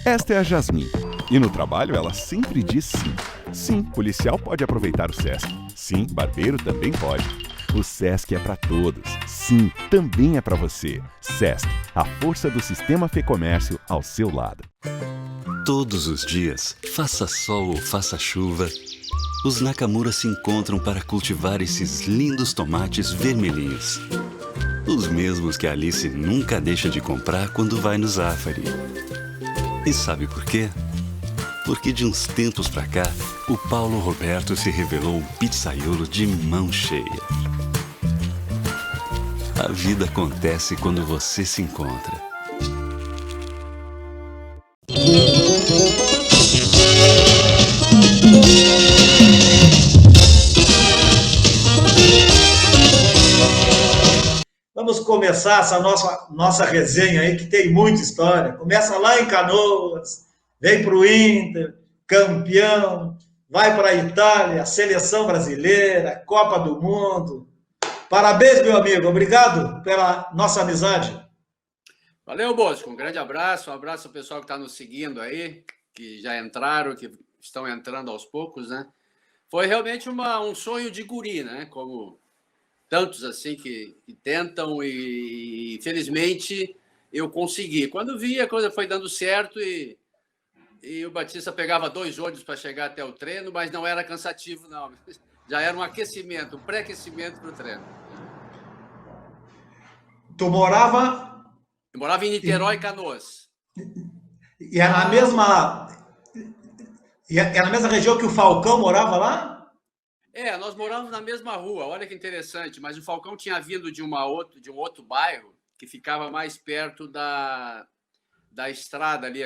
Esta é a Jasmine. E no trabalho ela sempre diz sim. Sim, policial pode aproveitar o Sesc. Sim, barbeiro também pode. O Sesc é para todos. Sim, também é para você. Sesc, a força do sistema Fê-Comércio ao seu lado. Todos os dias, faça sol ou faça chuva, os Nakamura se encontram para cultivar esses lindos tomates vermelhinhos. Os mesmos que a Alice nunca deixa de comprar quando vai no Zafari. E sabe por quê? Porque de uns tempos pra cá, o Paulo Roberto se revelou um pizzaiolo de mão cheia. A vida acontece quando você se encontra. Vamos começar essa nossa resenha aí, que tem muita história. Começa lá em Canoas, vem para o Inter, campeão, vai para a Itália, seleção brasileira, Copa do Mundo. Parabéns, meu amigo. Obrigado pela nossa amizade. Valeu, Bosco. Um grande abraço. Um abraço ao pessoal que está nos seguindo aí, que já entraram, que estão entrando aos poucos, né? Foi realmente um sonho de guri, né? Como tantos assim que tentam e infelizmente eu consegui. Quando vi, a coisa foi dando certo e o Batista pegava 2 ônibus para chegar até o treino, mas não era cansativo, não. Já era um aquecimento, um pré-aquecimento para o treino. Tu morava... Eu morava em Niterói, Canoas. E é na mesma... E é na mesma região que o Falcão morava lá? Nós morávamos na mesma rua, olha que interessante, mas o Falcão tinha vindo de um outro bairro que ficava mais perto da estrada ali,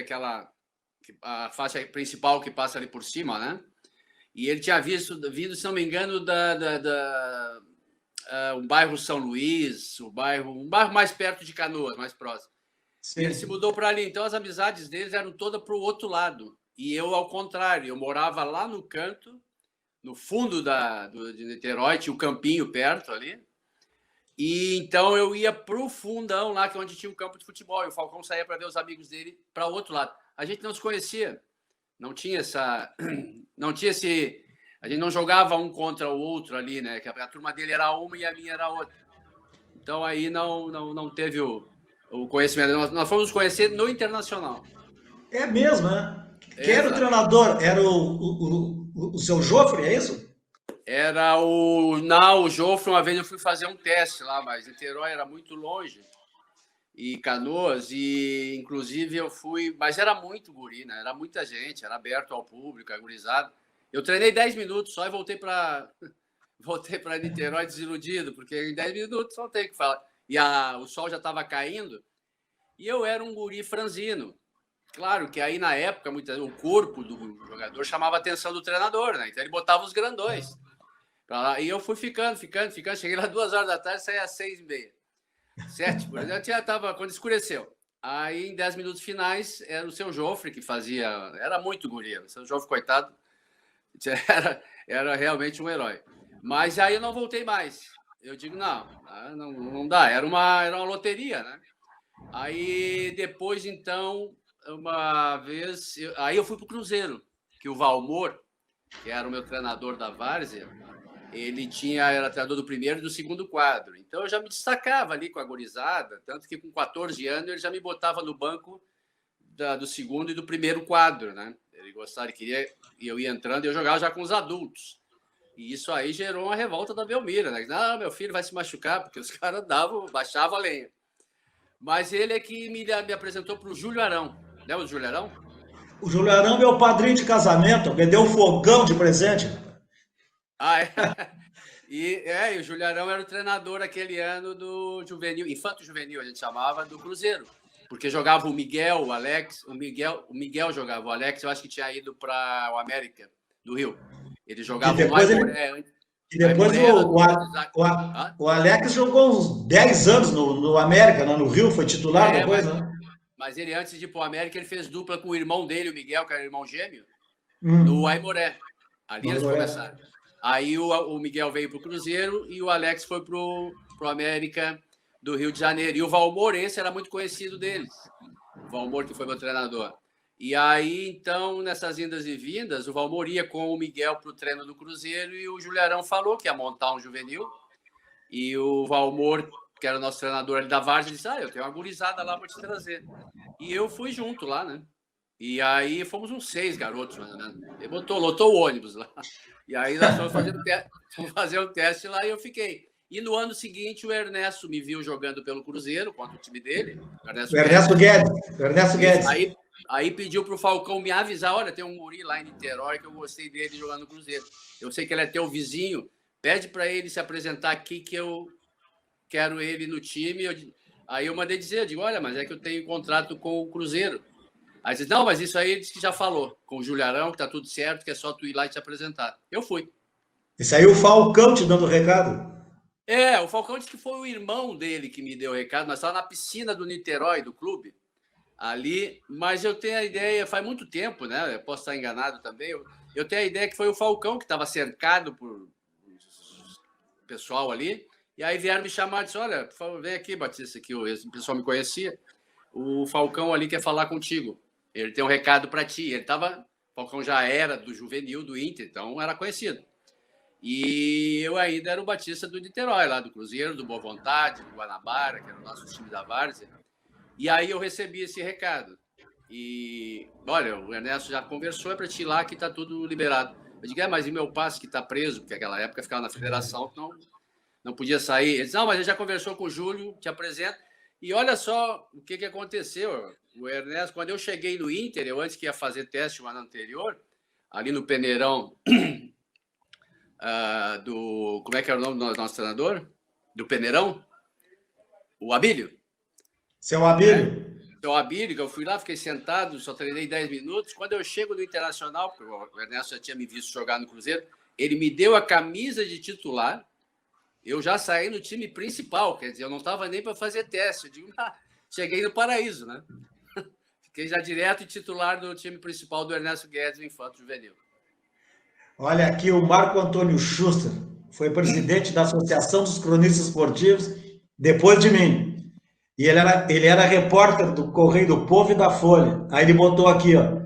a faixa principal que passa ali por cima, né? E ele tinha vindo, se não me engano, um bairro São Luís, um bairro mais perto de Canoas, mais próximo. Sim. E ele se mudou para ali, então as amizades deles eram todas para o outro lado. E eu, ao contrário, eu morava lá no canto, no fundo de Niterói, tinha um campinho perto ali. E então eu ia para o fundão lá, que é onde tinha um campo de futebol. E o Falcão saía para ver os amigos dele para o outro lado. A gente não se conhecia, não tinha esse... A gente não jogava um contra o outro ali, né? Que a turma dele era uma e a minha era outra. Então aí não teve o conhecimento. Nós fomos conhecer no Internacional. É mesmo, né? Quem era o treinador? Era o seu Jofre, é isso? Era o Jofre. Uma vez eu fui fazer um teste lá, mas Niterói era muito longe. E Canoas, e inclusive eu fui... Mas era muito guri, né? Era muita gente, era aberto ao público, agorizado. Eu treinei 10 minutos só e voltei para Niterói desiludido, porque em 10 minutos não tem o que falar. E o sol já estava caindo, e eu era um guri franzino. Claro que aí, na época, o corpo do jogador chamava a atenção do treinador, né? Então ele botava os grandões pra lá. E eu fui ficando. Cheguei lá 2 horas da tarde, saí às 6h30. 7, por exemplo, já estava quando escureceu. Aí, em 10 minutos finais, era o seu Jofre que fazia... Era muito guri. O seu Jofre, coitado, era realmente um herói. Mas aí eu não voltei mais. Eu digo, não dá. Era uma loteria, né? Aí, depois, então... Uma vez, aí eu fui para o Cruzeiro, que o Valmor, que era o meu treinador da várzea, ele era treinador do primeiro e do segundo quadro. Então eu já me destacava ali com a gurizada, tanto que com 14 anos ele já me botava no banco do segundo e do primeiro quadro, né? Ele gostava, ele queria, e eu ia entrando e eu jogava já com os adultos. E isso aí gerou uma revolta da Belmira, né? Não, meu filho vai se machucar, porque os caras baixavam a lenha. Mas ele é que me apresentou para o Júlio Arão. Lembra do Júlio Arão? O Júlio Arão é meu padrinho de casamento, me deu um fogão de presente. É? E o Júlio Arão era o treinador aquele ano do juvenil, infanto juvenil, a gente chamava, do Cruzeiro. Porque jogava o Miguel, o Alex, o Miguel jogava, o Alex eu acho que tinha ido para o América, do Rio. Ele jogava o Aimoré. E depois o Alex jogou uns 10 anos no América, no Rio, foi titular depois, né? Mas ele, antes de ir para o América, ele fez dupla com o irmão dele, o Miguel, que era irmão gêmeo, no Aimoré. Ali eles começaram. Aí o Miguel veio para o Cruzeiro e o Alex foi para o América do Rio de Janeiro. E o Valmor, esse era muito conhecido deles. O Valmor, que foi meu treinador. E aí, então, nessas indas e vindas, o Valmor ia com o Miguel para o treino do Cruzeiro e o Juliarão falou que ia montar um juvenil. E o Valmor, que era o nosso treinador ali da Várzea, disse: eu tenho uma gurizada lá para te trazer. E eu fui junto lá, né? E aí fomos uns 6 garotos, mais ou menos. Ele lotou o ônibus lá. E aí nós fomos fazer um teste lá e eu fiquei. E no ano seguinte, o Ernesto me viu jogando pelo Cruzeiro, contra o time dele. O Ernesto Guedes. Aí pediu para o Falcão me avisar: olha, tem um guri lá em Niterói que eu gostei dele jogando no Cruzeiro. Eu sei que ele é teu vizinho, pede para ele se apresentar aqui que eu quero ele no time. Aí eu mandei dizer, eu digo: olha, mas é que eu tenho contrato com o Cruzeiro. Aí disse: não, mas isso aí ele disse que já falou com o Juliarão, que tá tudo certo, que é só tu ir lá e te apresentar. Eu fui. Isso aí o Falcão te dando recado? O Falcão disse que foi o irmão dele que me deu o recado. Nós estávamos na piscina do Niterói, do clube, ali, mas eu tenho a ideia, faz muito tempo, né? Eu posso estar enganado também. Eu tenho a ideia que foi o Falcão que estava cercado por pessoal ali, e aí vieram me chamar e disse: olha, por favor, vem aqui, Batista, que o pessoal me conhecia. O Falcão ali quer falar contigo. Ele tem um recado para ti. O Falcão já era do juvenil, do Inter, então era conhecido. E eu ainda era o Batista do Niterói, lá do Cruzeiro, do Boa Vontade, do Guanabara, que era o nosso time da Várzea. E aí eu recebi esse recado. E, olha, o Ernesto já conversou, é para ti lá que está tudo liberado. Eu digo: mas e meu passe que está preso? Porque naquela época ficava na federação, não podia sair. Ele disse: não, mas ele já conversou com o Júlio, te apresenta. E olha só o que aconteceu. O Ernesto, quando eu cheguei no Inter, eu antes que ia fazer teste o ano anterior, ali no Peneirão, como é que era o nome do nosso treinador? Do Peneirão? O Abílio. Seu Abílio? Seu Abílio, que eu fui lá, fiquei sentado, só treinei 10 minutos. Quando eu chego no Internacional, porque o Ernesto já tinha me visto jogar no Cruzeiro, ele me deu a camisa de titular. Eu já saí no time principal, quer dizer, eu não estava nem para fazer teste. Eu digo: cheguei no paraíso, né? Fiquei já direto titular do time principal do Ernesto Guedes, o Infanto Juvenil. Olha aqui, o Marco Antônio Schuster foi presidente da Associação dos Cronistas Esportivos depois de mim. E ele era repórter do Correio do Povo e da Folha. Aí ele botou aqui, ó.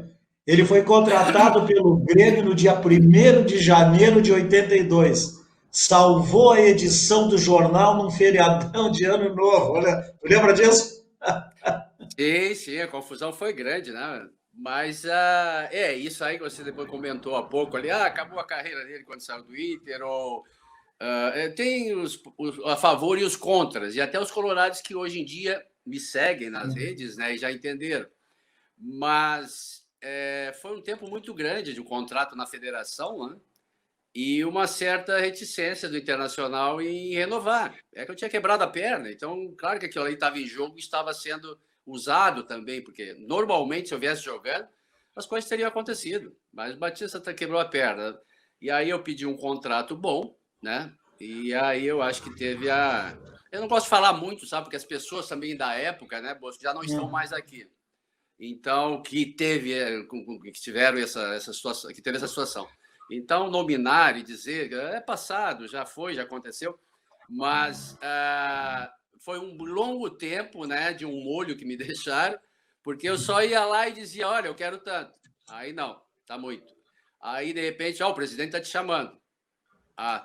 Ele foi contratado pelo Grêmio no dia 1º de janeiro de 82. Salvou a edição do jornal num feriadão de Ano Novo. Olha, tu lembra disso? Sim, a confusão foi grande, né? Mas isso aí que você depois comentou há pouco ali: acabou a carreira dele quando saiu do Inter, ou tem os a favor e os contras, e até os colorados que hoje em dia me seguem nas redes, né, e já entenderam. Mas foi um tempo muito grande de um contrato na federação, né? E uma certa reticência do Internacional em renovar. É que eu tinha quebrado a perna, então, claro que aquilo ali estava em jogo e estava sendo usado também, porque normalmente, se eu viesse jogando, as coisas teriam acontecido. Mas o Batista quebrou a perna. E aí eu pedi um contrato bom, né? E aí eu acho que teve a... Eu não posso falar muito, sabe? Porque as pessoas também da época, né, já não estão mais aqui. Então, que tiveram essa situação, que teve essa situação. Então, nominar e dizer é passado, já foi, já aconteceu, mas foi um longo tempo, né, de um molho que me deixaram, porque eu só ia lá e dizia: olha, eu quero tanto. Aí não, tá muito. Aí, de repente, o presidente está te chamando.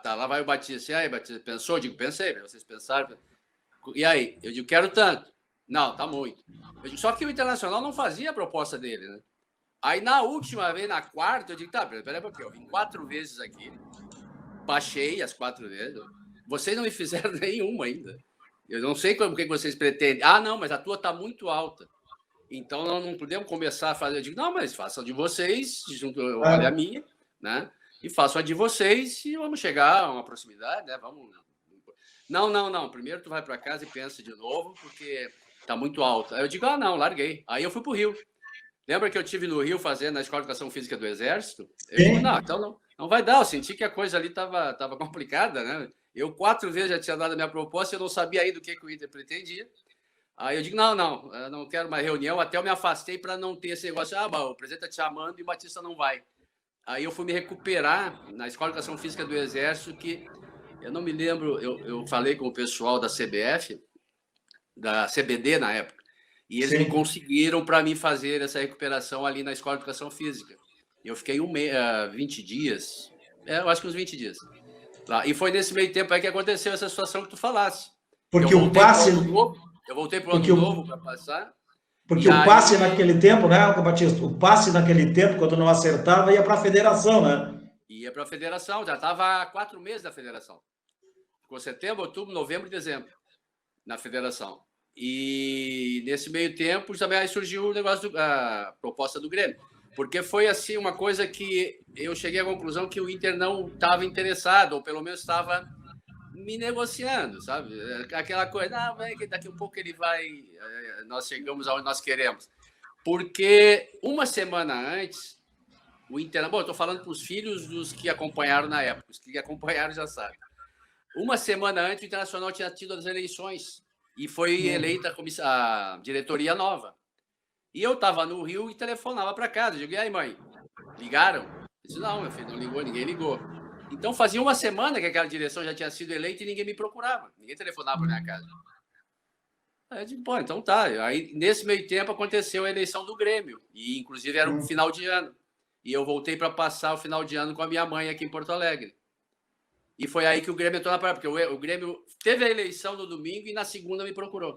Tá, lá vai o Batista. E aí, Batista, pensou? Eu digo: pensei, vocês pensaram. E aí? Eu digo: quero tanto. Não, tá muito. Eu digo: só que o Internacional não fazia a proposta dele, né? Aí, na última vez, na quarta, eu digo: tá, peraí, porque eu vim 4 vezes aqui, baixei as 4 vezes, vocês não me fizeram nenhuma ainda. Eu não sei como que vocês pretendem. Não, mas a tua tá muito alta. Então, nós não podemos começar a fazer. Eu digo: não, mas façam de vocês, olha a minha, né? E façam a de vocês e vamos chegar a uma proximidade, né? Vamos. Não. Primeiro tu vai para casa e pensa de novo, porque tá muito alta. Aí eu digo: não, larguei. Aí eu fui pro Rio. Lembra que eu estive no Rio fazendo a Escola de Educação Física do Exército? Eu digo: não, então não vai dar. Eu senti que a coisa ali estava complicada, né? Eu 4 vezes já tinha dado a minha proposta, eu não sabia ainda o que o Inter pretendia. Aí eu digo: não quero mais reunião. Até eu me afastei para não ter esse negócio: o presidente está te chamando e o Batista não vai. Aí eu fui me recuperar na Escola de Educação Física do Exército, que eu não me lembro, eu falei com o pessoal da CBF, da CBD na época, E eles Sim. me conseguiram para mim fazer essa recuperação ali na Escola de Educação Física. Eu fiquei 20 dias, eu acho que uns 20 dias. Lá. E foi nesse meio tempo aí que aconteceu essa situação que tu falasse. Porque o passe... Eu voltei para o ano novo para passar. Porque o passe naquele tempo, né, Batista? O passe naquele tempo, quando não acertava, ia para a federação, né? Ia para a federação, já estava há 4 meses da federação. Ficou setembro, outubro, novembro e dezembro na federação. E nesse meio tempo também aí surgiu o negócio a proposta do Grêmio. Porque foi assim uma coisa que eu cheguei à conclusão que o Inter não estava interessado, ou pelo menos estava me negociando, sabe? Aquela coisa, daqui a pouco ele vai, nós chegamos aonde nós queremos. Porque uma semana antes, o Inter... Bom, eu estou falando para os filhos dos que acompanharam na época, os que acompanharam já sabem. Uma semana antes, o Internacional tinha tido as eleições e foi eleita a diretoria nova. E eu estava no Rio e telefonava para casa. Eu digo, e aí, mãe? Ligaram? Eu disse, não, meu filho, não ligou, ninguém ligou. Então, fazia uma semana que aquela direção já tinha sido eleita e ninguém me procurava. Ninguém telefonava para minha casa. Aí eu digo, pô, então tá. Aí, nesse meio tempo, aconteceu a eleição do Grêmio. E, inclusive, era um final de ano. E eu voltei para passar o final de ano com a minha mãe aqui em Porto Alegre. E foi aí que o Grêmio entrou na parada, porque o Grêmio teve a eleição no domingo e na segunda me procurou.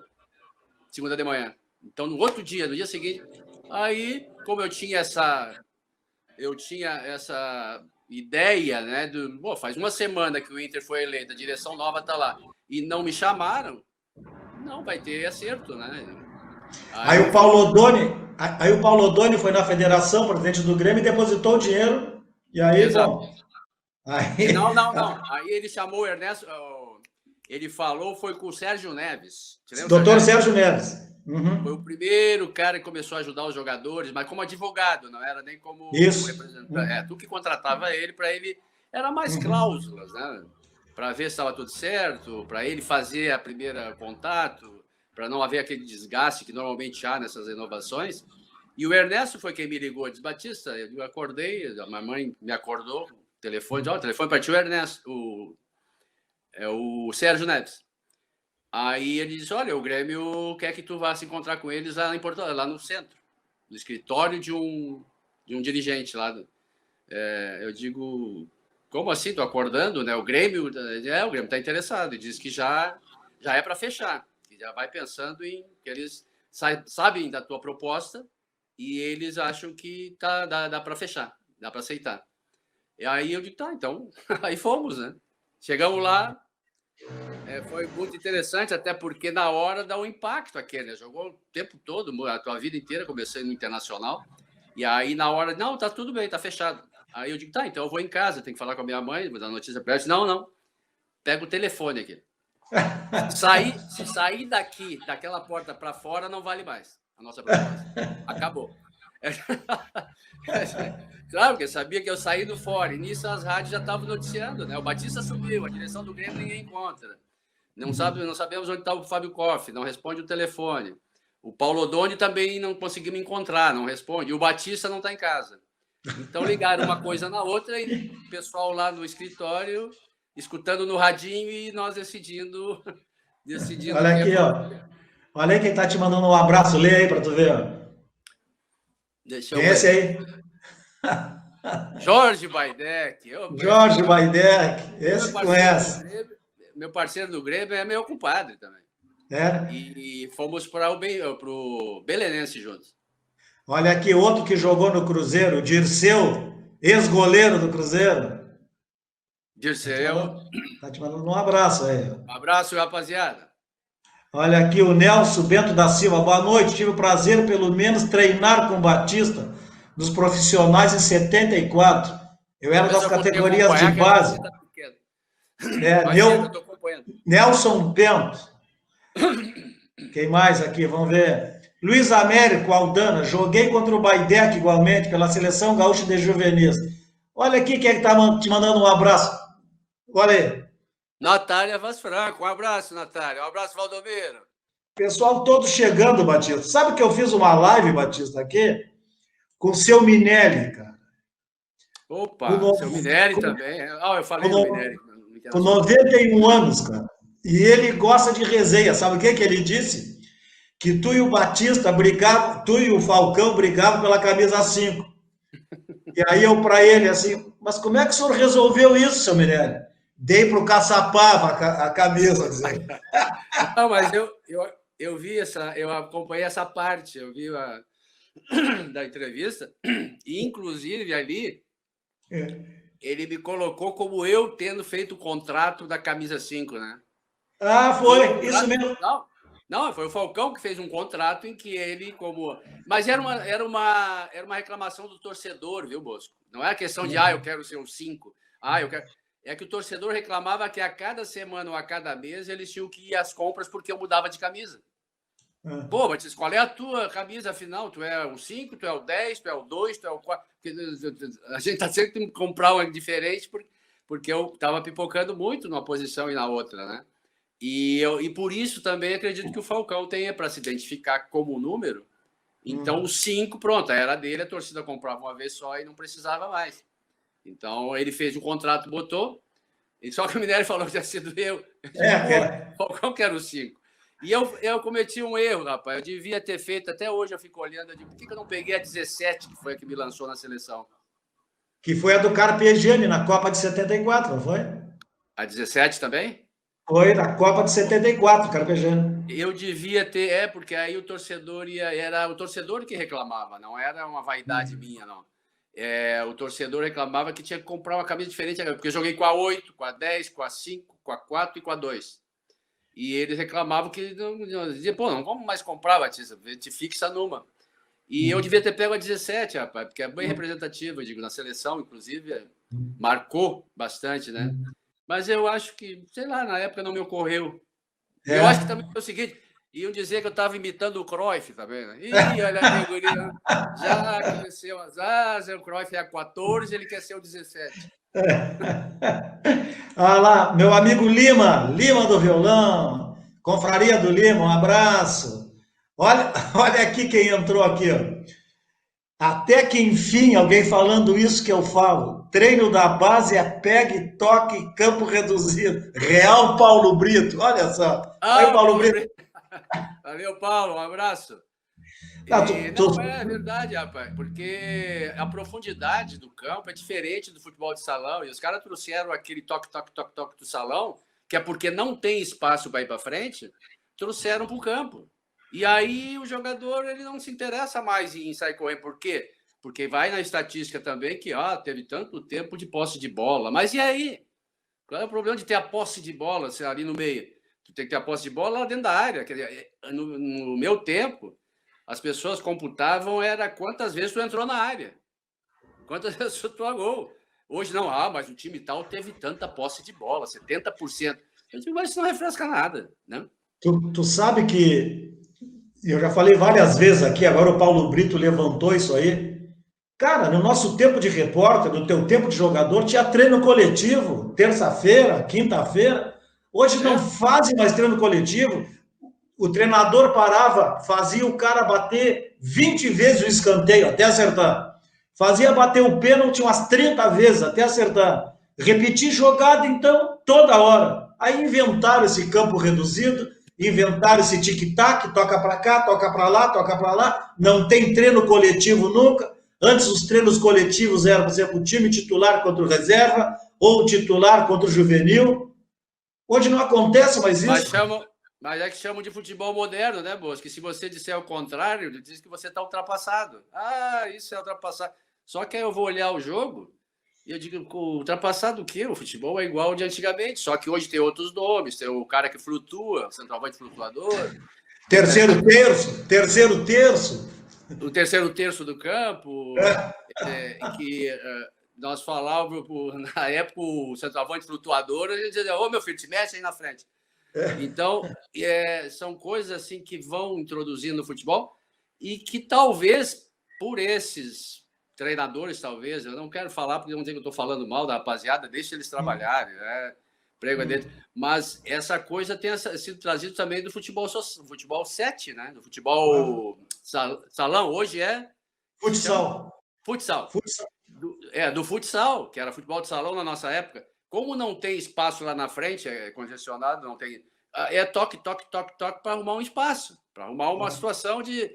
Segunda de manhã. Então, no outro dia, no dia seguinte, aí, como eu tinha essa ideia, né, faz uma semana que o Inter foi eleito, a direção nova está lá, e não me chamaram, não vai ter acerto, né? Aí o Paulo Odoni foi na federação, presidente do Grêmio, e depositou o dinheiro, e aí, bom... Aí... Não. Aí ele chamou o Ernesto, ele falou, foi com o Sérgio Neves. Doutor Sérgio Neves. Uhum. Foi o primeiro cara que começou a ajudar os jogadores, mas como advogado, não era nem como representante. Tu que contratava ele, para ele era mais cláusulas, né? Para ver se estava tudo certo, para ele fazer a primeira contato, para não haver aquele desgaste que normalmente há nessas renovações. E o Ernesto foi quem me ligou, disse, Batista, eu acordei, a minha mãe me acordou, o telefone para ti o Ernesto, o Sérgio Neves. Aí ele disse, olha, o Grêmio quer que tu vá se encontrar com eles lá, lá no centro, no escritório de um dirigente lá. Eu digo, como assim? Tô acordando, né? O Grêmio está interessado. E diz que já é para fechar. Que já vai pensando em que eles sabem da tua proposta e eles acham que dá para fechar, dá para aceitar. E aí eu digo, tá, então, aí fomos, né? Chegamos lá, foi muito interessante, até porque na hora dá um impacto aquele, né? Jogou o tempo todo, a tua vida inteira, comecei no Internacional, e aí na hora, não, tá tudo bem, tá fechado. Aí eu digo, tá, então eu vou em casa, tenho que falar com a minha mãe, vou dar notícia para ela. Não, pega o telefone aqui. Se sair daquela porta para fora, não vale mais a nossa proposta. Acabou. Claro, porque sabia que eu saí do fora, e nisso as rádios já estavam noticiando, né? O Batista subiu, a direção do Grêmio ninguém encontra. Não sabemos onde está o Fábio Koff, não responde o telefone. O Paulo Odoni também não conseguimos encontrar, não responde. E o Batista não está em casa. Então ligaram uma coisa na outra e o pessoal lá no escritório, escutando no radinho e nós decidindo. Olha aqui, ó. Olha aí quem está te mandando um abraço, lê aí para tu ver, ó. Deixa eu ver. Esse aí. Jorge Baidec. Jorge Baidec, esse conhece. Meu parceiro do Grêmio é meu compadre também. E fomos para o Belenense juntos. Olha aqui, outro que jogou no Cruzeiro, o Dirceu, ex-goleiro do Cruzeiro. Dirceu. Tá te mandando um abraço aí. Um abraço, rapaziada. Olha aqui o Nelson Bento da Silva. Boa noite. Tive o prazer, pelo menos, treinar com o Batista dos profissionais em 74. Eu era das categorias de base. Nelson Bento. Quem mais aqui? Vamos ver. Luiz Américo Aldana. Joguei contra o Baidec igualmente pela Seleção Gaúcha de Juvenis. Olha aqui quem é que está te mandando um abraço. Olha aí. Natália Vaz Franco, um abraço, Natália. Um abraço, Valdomiro. Pessoal todo chegando, Batista. Sabe que eu fiz uma live, Batista, aqui? Com o seu Minelli, cara. Opa, seu Minelli também. Eu falei do Minelli. Com 91 anos, cara. E ele gosta de resenha. Sabe o que ele disse? que tu e o Batista brigavam, tu e o Falcão brigavam pela camisa 5. E aí eu para ele assim, mas como é que o senhor resolveu isso, seu Mirelli? Dei para o Caçapava a camisa, dizer. Não, mas eu vi eu acompanhei essa parte, eu vi da entrevista, e inclusive ali ele me colocou como eu tendo feito o contrato da camisa 5, né? Ah, foi, isso mesmo. Não, foi o Falcão que fez um contrato em que ele, como. Mas era uma reclamação do torcedor, viu, Bosco? Não é a questão de, eu quero ser um 5. Eu quero. É que o torcedor reclamava que a cada semana ou a cada mês eles tinham que ir às compras porque eu mudava de camisa. Pô, Batista, qual é a tua camisa afinal? Tu é o 5, tu é o 10, tu é o 2, tu é o 4. A gente tá sempre tendo que comprar uma diferente porque eu estava pipocando muito numa posição e na outra, né? E por isso também acredito que o Falcão tenha para se identificar como número. Então, o 5, pronto, era dele, a torcida comprava uma vez só e não precisava mais. Então, ele fez o contrato, botou, e só que o Minério falou que tinha sido eu. O Falcão que era o 5. E eu cometi um erro, rapaz. Eu devia ter feito, até hoje eu fico olhando, eu digo, por que eu não peguei a 17, que foi a que me lançou na seleção? Que foi a do Carpegiani na Copa de 74, não foi? A 17 também? Foi na Copa de 74, Carpegiani. Eu devia ter, porque aí o torcedor era o torcedor que reclamava, não era uma vaidade minha, não. O torcedor reclamava que tinha que comprar uma camisa diferente, porque eu joguei com a 8, com a 10, com a 5, com a 4 e com a 2. E eles reclamavam que diziam, pô, não vamos mais comprar, Batista, a gente fixa numa. E eu devia ter pego a 17, rapaz, porque é bem representativa, eu digo, na seleção, inclusive, marcou bastante, né? Mas eu acho que, sei lá, na época não me ocorreu. Eu acho que também foi o seguinte, iam dizer que eu estava imitando o Cruyff, tá vendo? Ih, olha aí, guri, já cresceu as asas, o Cruyff é a 14, ele quer ser o 17. Olha lá, meu amigo Lima do Violão, Confraria do Lima, um abraço. Olha aqui quem entrou aqui, ó. Até que enfim, alguém falando isso que eu falo. Treino da base é pegue, toque, campo reduzido. Real Paulo Brito, olha só. Aí, Paulo Brito. Valeu, Paulo, um abraço. Não, é verdade, rapaz, porque a profundidade do campo é diferente do futebol de salão. E os caras trouxeram aquele toque do salão, que é porque não tem espaço para ir para frente, trouxeram para o campo. E aí o jogador ele não se interessa mais em sair correndo. Por quê? Porque vai na estatística também que teve tanto tempo de posse de bola. Mas e aí? Qual é o problema de ter a posse de bola ali no meio? Tu tem que ter a posse de bola lá dentro da área. Quer dizer, no meu tempo, as pessoas computavam era quantas vezes tu entrou na área. Quantas vezes tu atuou a gol. Hoje não, mas o time tal teve tanta posse de bola, 70%. Eu digo, mas isso não refresca nada, né? Tu sabe que eu já falei várias vezes aqui, agora o Paulo Brito levantou isso aí. Cara, no nosso tempo de repórter, no teu tempo de jogador, tinha treino coletivo, terça-feira, quinta-feira. Hoje não fazem mais treino coletivo. O treinador parava, fazia o cara bater 20 vezes o escanteio, até acertar. Fazia bater o pênalti umas 30 vezes, até acertar. Repetir jogada, então, toda hora. Aí inventaram esse campo reduzido, inventaram esse tic-tac, toca para cá, toca para lá, não tem treino coletivo nunca. Antes os treinos coletivos eram, por exemplo, o time titular contra o reserva, ou o titular contra o juvenil. Hoje não acontece mais isso. Mas é que chamam de futebol moderno, né, Bosco? Que se você disser o contrário, diz que você está ultrapassado. Isso é ultrapassado. Só que aí eu vou olhar o jogo e eu digo, ultrapassado o quê? O futebol é igual de antigamente, só que hoje tem outros nomes. Tem o cara que flutua, o centroavante flutuador. Terceiro terço. O terceiro terço do campo, que nós falávamos, na época, o centroavante flutuador, a gente dizia, meu filho, te mexe aí na frente. Então, são coisas assim que vão introduzindo no futebol e que talvez, por esses treinadores, talvez, eu não quero falar porque não dizer que eu estou falando mal da rapaziada, deixa eles trabalharem, né? Prego dentro. Mas essa coisa tem sido trazida também do futebol 7, né? Do futebol salão, hoje é... Futsal. Do futsal, que era futebol de salão na nossa época. Como não tem espaço lá na frente, é congestionado, não tem é toque para arrumar um espaço, para arrumar uma situação de...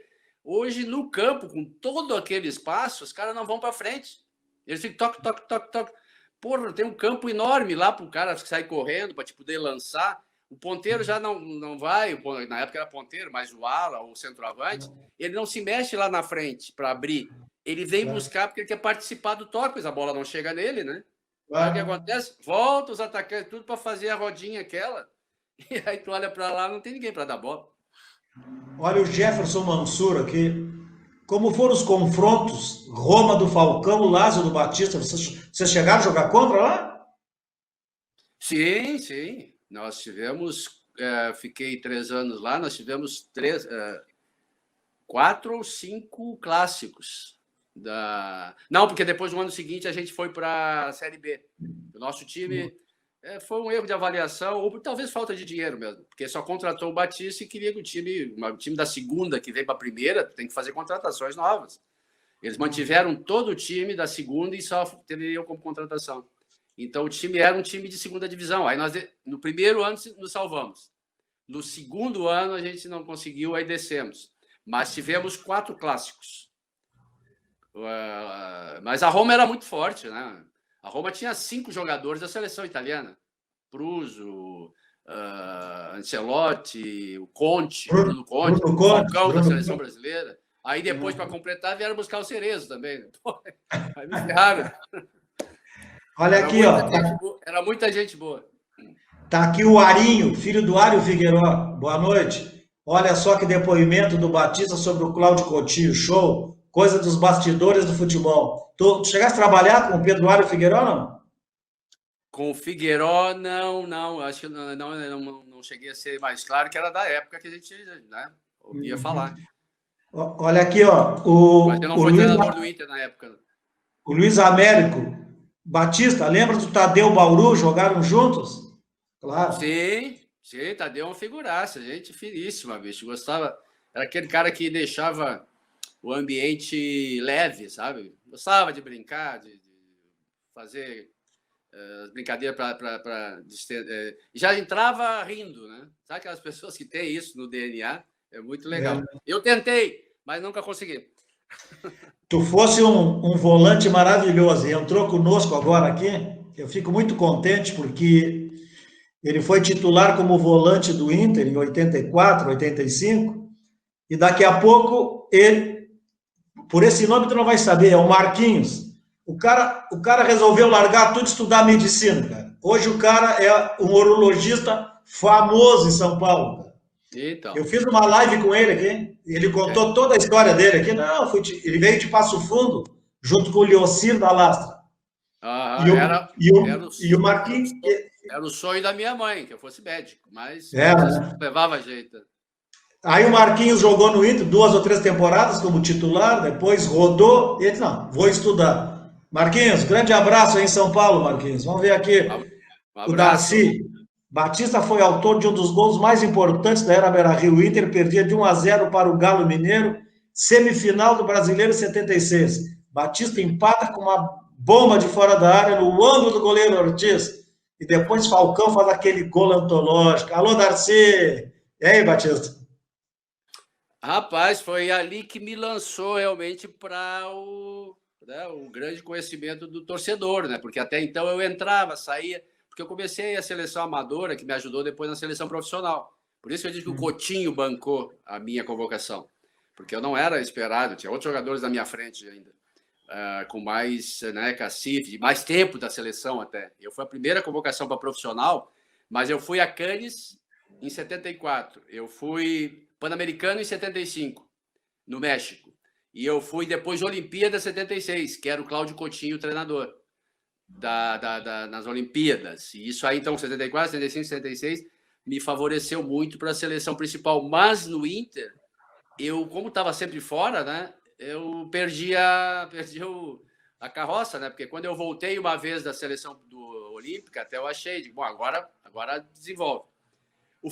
Hoje, no campo, com todo aquele espaço, os caras não vão para frente. Eles ficam toque. Porra, tem um campo enorme lá para o cara sair correndo, para te poder lançar. O ponteiro já não vai, na época era ponteiro, mas o ala, o centroavante, ele não se mexe lá na frente para abrir. Ele vem buscar porque ele quer participar do toque, mas a bola não chega nele, né? O que acontece? Volta os atacantes, tudo para fazer a rodinha aquela. E aí tu olha para lá, não tem ninguém para dar bola. Olha o Jefferson Mansur aqui. Como foram os confrontos? Roma do Falcão, Lázio do Batista. Vocês chegaram a jogar contra lá? Sim. Nós tivemos... fiquei 3 anos lá, nós tivemos 4 ou 5 clássicos. Não, porque depois, no ano seguinte, a gente foi para a Série B. O nosso time... foi um erro de avaliação, ou talvez falta de dinheiro mesmo, porque só contratou o Batista e queria que o time da segunda, que vem para a primeira, tem que fazer contratações novas. Eles mantiveram todo o time da segunda e só teriam como contratação. Então, o time era um time de segunda divisão. Aí nós, no primeiro ano, nos salvamos. No segundo ano, a gente não conseguiu, aí descemos. Mas tivemos 4 clássicos. Mas a Roma era muito forte, né? A Roma tinha 5 jogadores da seleção italiana. Pruso, Ancelotti, o Conte, Bruno Conte, o Falcão da seleção brasileira. Aí depois, para completar, vieram buscar o Cerezo também. Aí me ferraram. Olha aqui, ó. Era muita gente boa. Tá aqui o Arinho, filho do Ário Figueiró. Boa noite. Olha só que depoimento do Batista sobre o Cláudio Coutinho. Show. Coisa dos bastidores do futebol. Tu chegaste a trabalhar com o Pedro Ário Figueiró, não? Com o Figueiró, não. Acho que não cheguei a ser mais claro, que era da época que a gente, né, ouvia falar. Olha aqui, ó. Mas eu não fui treinador do Inter na época. O Luiz Américo Batista, lembra do Tadeu Bauru? Jogaram juntos? Claro. Sim, Tadeu é uma figuraça, gente finíssima, bicho. Gostava, era aquele cara que deixava o ambiente leve, sabe? Gostava de brincar, de fazer brincadeiras para já entrava rindo, né? Sabe aquelas pessoas que têm isso no DNA? É muito legal. Eu tentei, mas nunca consegui. Tu fosse um volante maravilhoso e entrou conosco agora aqui. Eu fico muito contente porque ele foi titular como volante do Inter em 84, 85, e daqui a pouco ele, por esse nome tu não vai saber, é o Marquinhos. O cara resolveu largar tudo e estudar medicina, cara. Hoje o cara é um urologista famoso em São Paulo, cara. Então. Eu fiz uma live com ele aqui, ele contou toda a história dele aqui. Não, ele veio de Passo Fundo, junto com o Leocir da Lastra. E o Marquinhos... Era o sonho da minha mãe, que eu fosse médico, mas levava jeito. Aí o Marquinhos jogou no Inter 2 ou 3 temporadas como titular, depois rodou, e ele disse, não, vou estudar. Marquinhos, grande abraço aí em São Paulo, Marquinhos. Vamos ver aqui. O Darcy. Batista foi autor de um dos gols mais importantes da era Beira-Rio. O Inter perdia de 1-0 para o Galo Mineiro, semifinal do Brasileiro 76. Batista empata com uma bomba de fora da área no ângulo do goleiro Ortiz. E depois Falcão faz aquele gol antológico. Alô, Darcy! E aí, Batista? Rapaz, foi ali que me lançou realmente para o grande conhecimento do torcedor, né? Porque até então eu entrava, saía, porque eu comecei a seleção amadora, que me ajudou depois na seleção profissional. Por isso que eu disse que o Coutinho bancou a minha convocação, porque eu não era esperado, tinha outros jogadores na minha frente ainda, com mais, né, cacife, mais tempo da seleção até. Eu fui a primeira convocação para profissional, mas eu fui a Cannes em 74, eu fui Pan-Americano em 75, no México. E eu fui depois de Olimpíada 76, que era o Cláudio Coutinho, o treinador nas Olimpíadas. E isso aí, então, 74, 75, 76, me favoreceu muito para a seleção principal. Mas no Inter, eu, como estava sempre fora, né, eu perdi a carroça, né? Porque quando eu voltei uma vez da seleção olímpica, até eu achei, digo, bom, agora desenvolve. O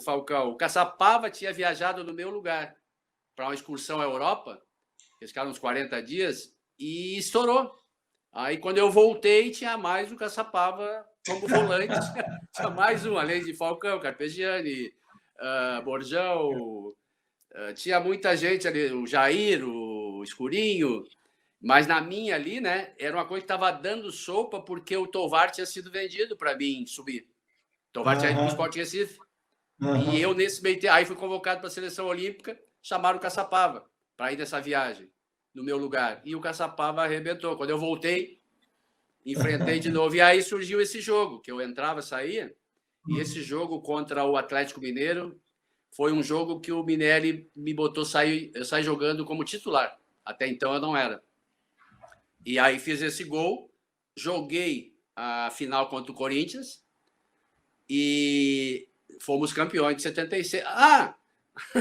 Falcão, o Caçapava tinha viajado no meu lugar para uma excursão à Europa, eles ficaram uns 40 dias, e estourou. Aí, quando eu voltei, tinha mais o Caçapava como volante Tinha mais um, além de Falcão, Carpegiani, Borjão, tinha muita gente ali, o Jair, o Escurinho, mas na minha ali, né, era uma coisa que estava dando sopa porque o Tovar tinha sido vendido para mim subir. O Tovar tinha ido para o Sport Recife. E eu, nesse meio tempo, aí fui convocado para a seleção olímpica, chamaram o Caçapava para ir nessa viagem, no meu lugar. E o Caçapava arrebentou. Quando eu voltei, enfrentei de novo. E aí surgiu esse jogo, que eu entrava, saía. E esse jogo contra o Atlético Mineiro foi um jogo que o Minelli me botou eu saí jogando como titular. Até então eu não era. E aí fiz esse gol, joguei a final contra o Corinthians e fomos campeões de 76.